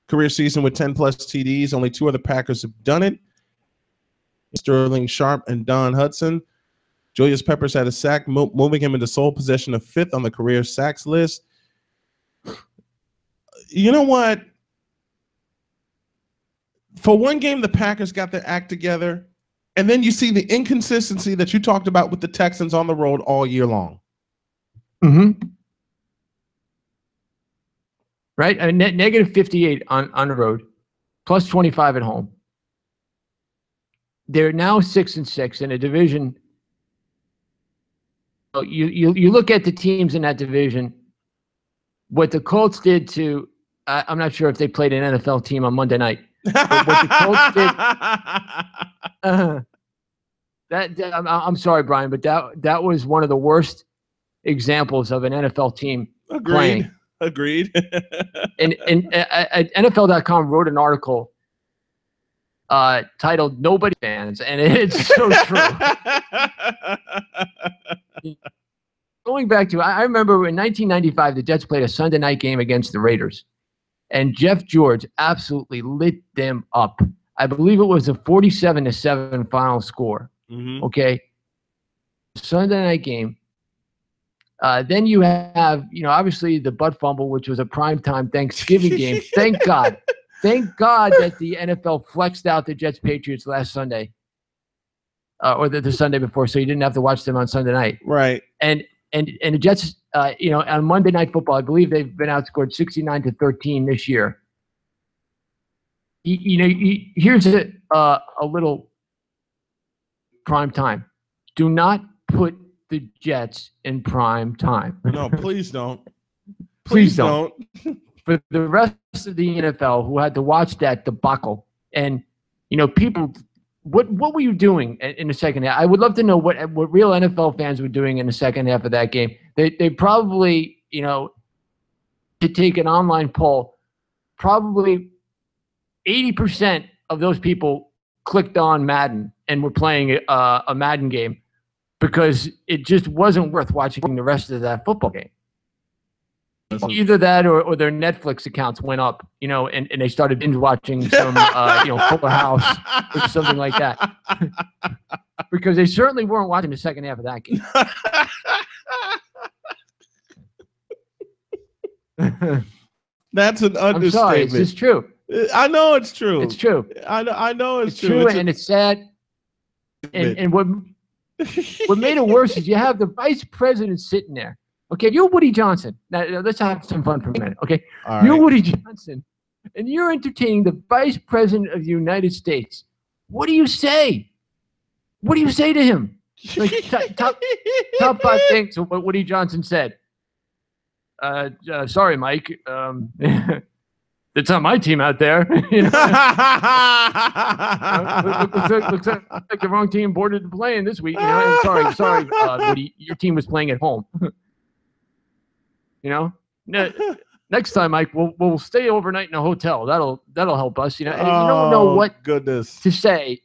career season with 10-plus TDs. Only two other Packers have done it. Sterling Sharp and Don Hudson. Julius Peppers had a sack, moving him into sole possession of 5th on the career sacks list. You know what? For one game, the Packers got their act together, and then you see the inconsistency that you talked about with the Texans on the road all year long. Right? Negative 58 on the road, plus 25 at home. They're now 6-6 in a division. You look at the teams in that division. What the Colts did to, I'm not sure if they played an NFL team on Monday night. But what the Colts did, I'm sorry, Brian, but that was one of the worst examples of an NFL team playing. Agreed. And NFL.com wrote an article titled "Nobody Fans," and it's so true. Going back to, I remember in 1995, the Jets played a Sunday night game against the Raiders, and Jeff George absolutely lit them up. I believe it was a 47-7 final score. Okay, Sunday night game. Then you have, obviously the butt fumble, which was a primetime Thanksgiving game. Thank God that the NFL flexed out the Jets Patriots last Sunday, or the Sunday before, so you didn't have to watch them on Sunday night. Right. And the Jets, on Monday Night Football, I believe they've been outscored 69-13 this year. Here's a little prime time. Do not put the Jets in prime time. No, please don't. Please don't. For the rest of the NFL who had to watch that debacle, and people, what were you doing in the second half? I would love to know what real NFL fans were doing in the second half of that game. They probably, to take an online poll, probably 80% of those people clicked on Madden and were playing a Madden game because it just wasn't worth watching the rest of that football game. Either that or their Netflix accounts went up, and they started binge watching some, Fuller House or something like that. Because they certainly weren't watching the second half of that game. That's an I'm understatement. sorry, it's just true. I know it's true. It's true. I know it's true, It's and it's sad. And what made it worse is you have the vice president sitting there. Okay, if you're Woody Johnson, now let's have some fun for a minute. Okay, you're Woody Johnson, and you're entertaining the vice president of the United States. What do you say? What do you say to him? Like top 5 things of what Woody Johnson said. Sorry, Mike. It's not my team out there. You know? looks like the wrong team boarded the plane this week. You know, sorry, Woody, your team was playing at home. You know, next time, Mike, we'll stay overnight in a hotel. That'll help us. You know, and you don't know what to say.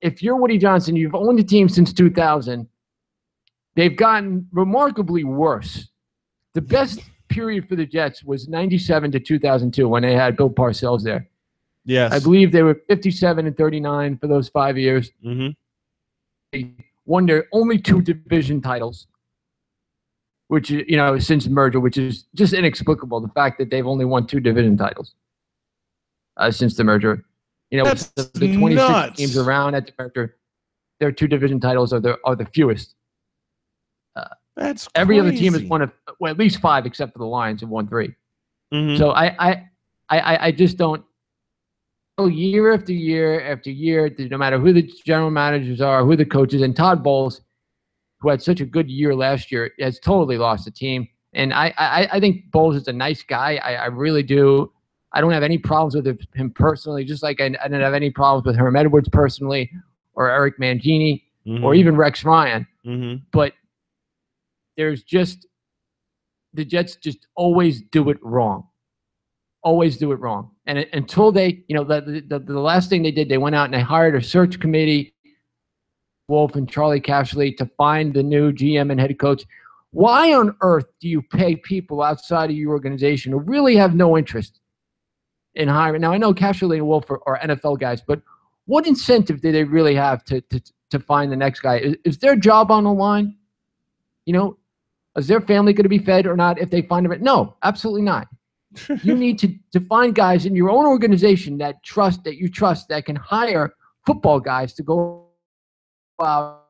If you're Woody Johnson, you've owned the team since 2000. They've gotten remarkably worse. The best period for the Jets was 97 to 2002 when they had Bill Parcells there. Yes. I believe they were 57-39 for those 5 years. Mm-hmm. They won their only 2 division titles, which, you know, since the merger, which is just inexplicable. The fact that they've only won 2 division titles since the merger. You know, the 26 nuts. teams around at the merger, their 2 division titles are the fewest. That's every crazy. other team has won at least 5, except for the Lions, have won 3. Mm-hmm. So I just don't. Year after year after year, no matter who the general managers are, who the coaches, and Todd Bowles, who had such a good year last year, has totally lost the team. And I think Bowles is a nice guy. I really do. I don't have any problems with him personally, just like I didn't have any problems with Herm Edwards personally, or Eric Mangini, or even Rex Ryan. Mm-hmm. But there's just the Jets just always do it wrong. Always do it wrong. And until they, you know, the last thing they did, they went out and they hired a search committee, Wolf and Charlie Cashley, to find the new GM and head coach. Why on earth do you pay people outside of your organization who really have no interest in hiring? Now, I know Cashley and Wolf are NFL guys, but what incentive do they really have to find the next guy? Is their job on the line? You know, is their family going to be fed or not if they find him? No, absolutely not. You need to find guys in your own organization that you trust that can hire football guys to go out.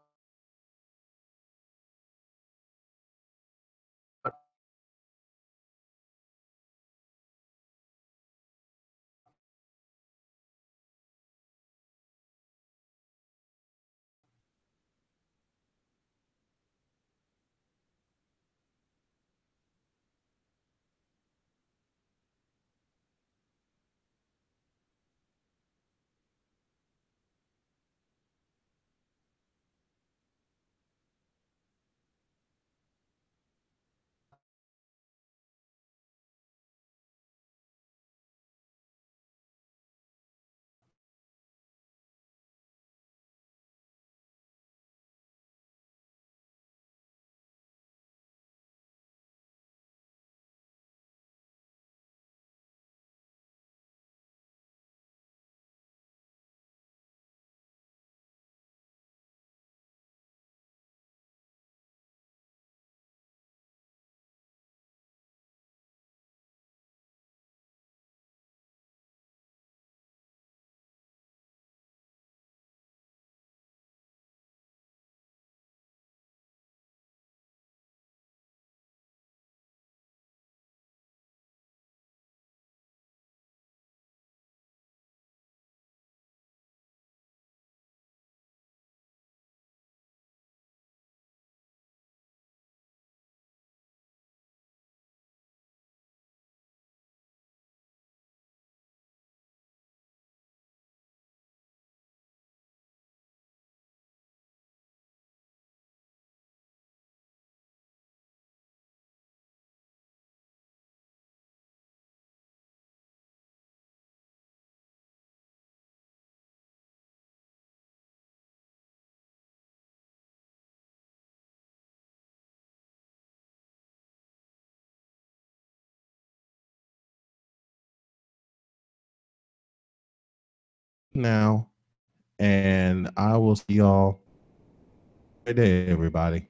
Now, and I will see y'all. Good day, everybody.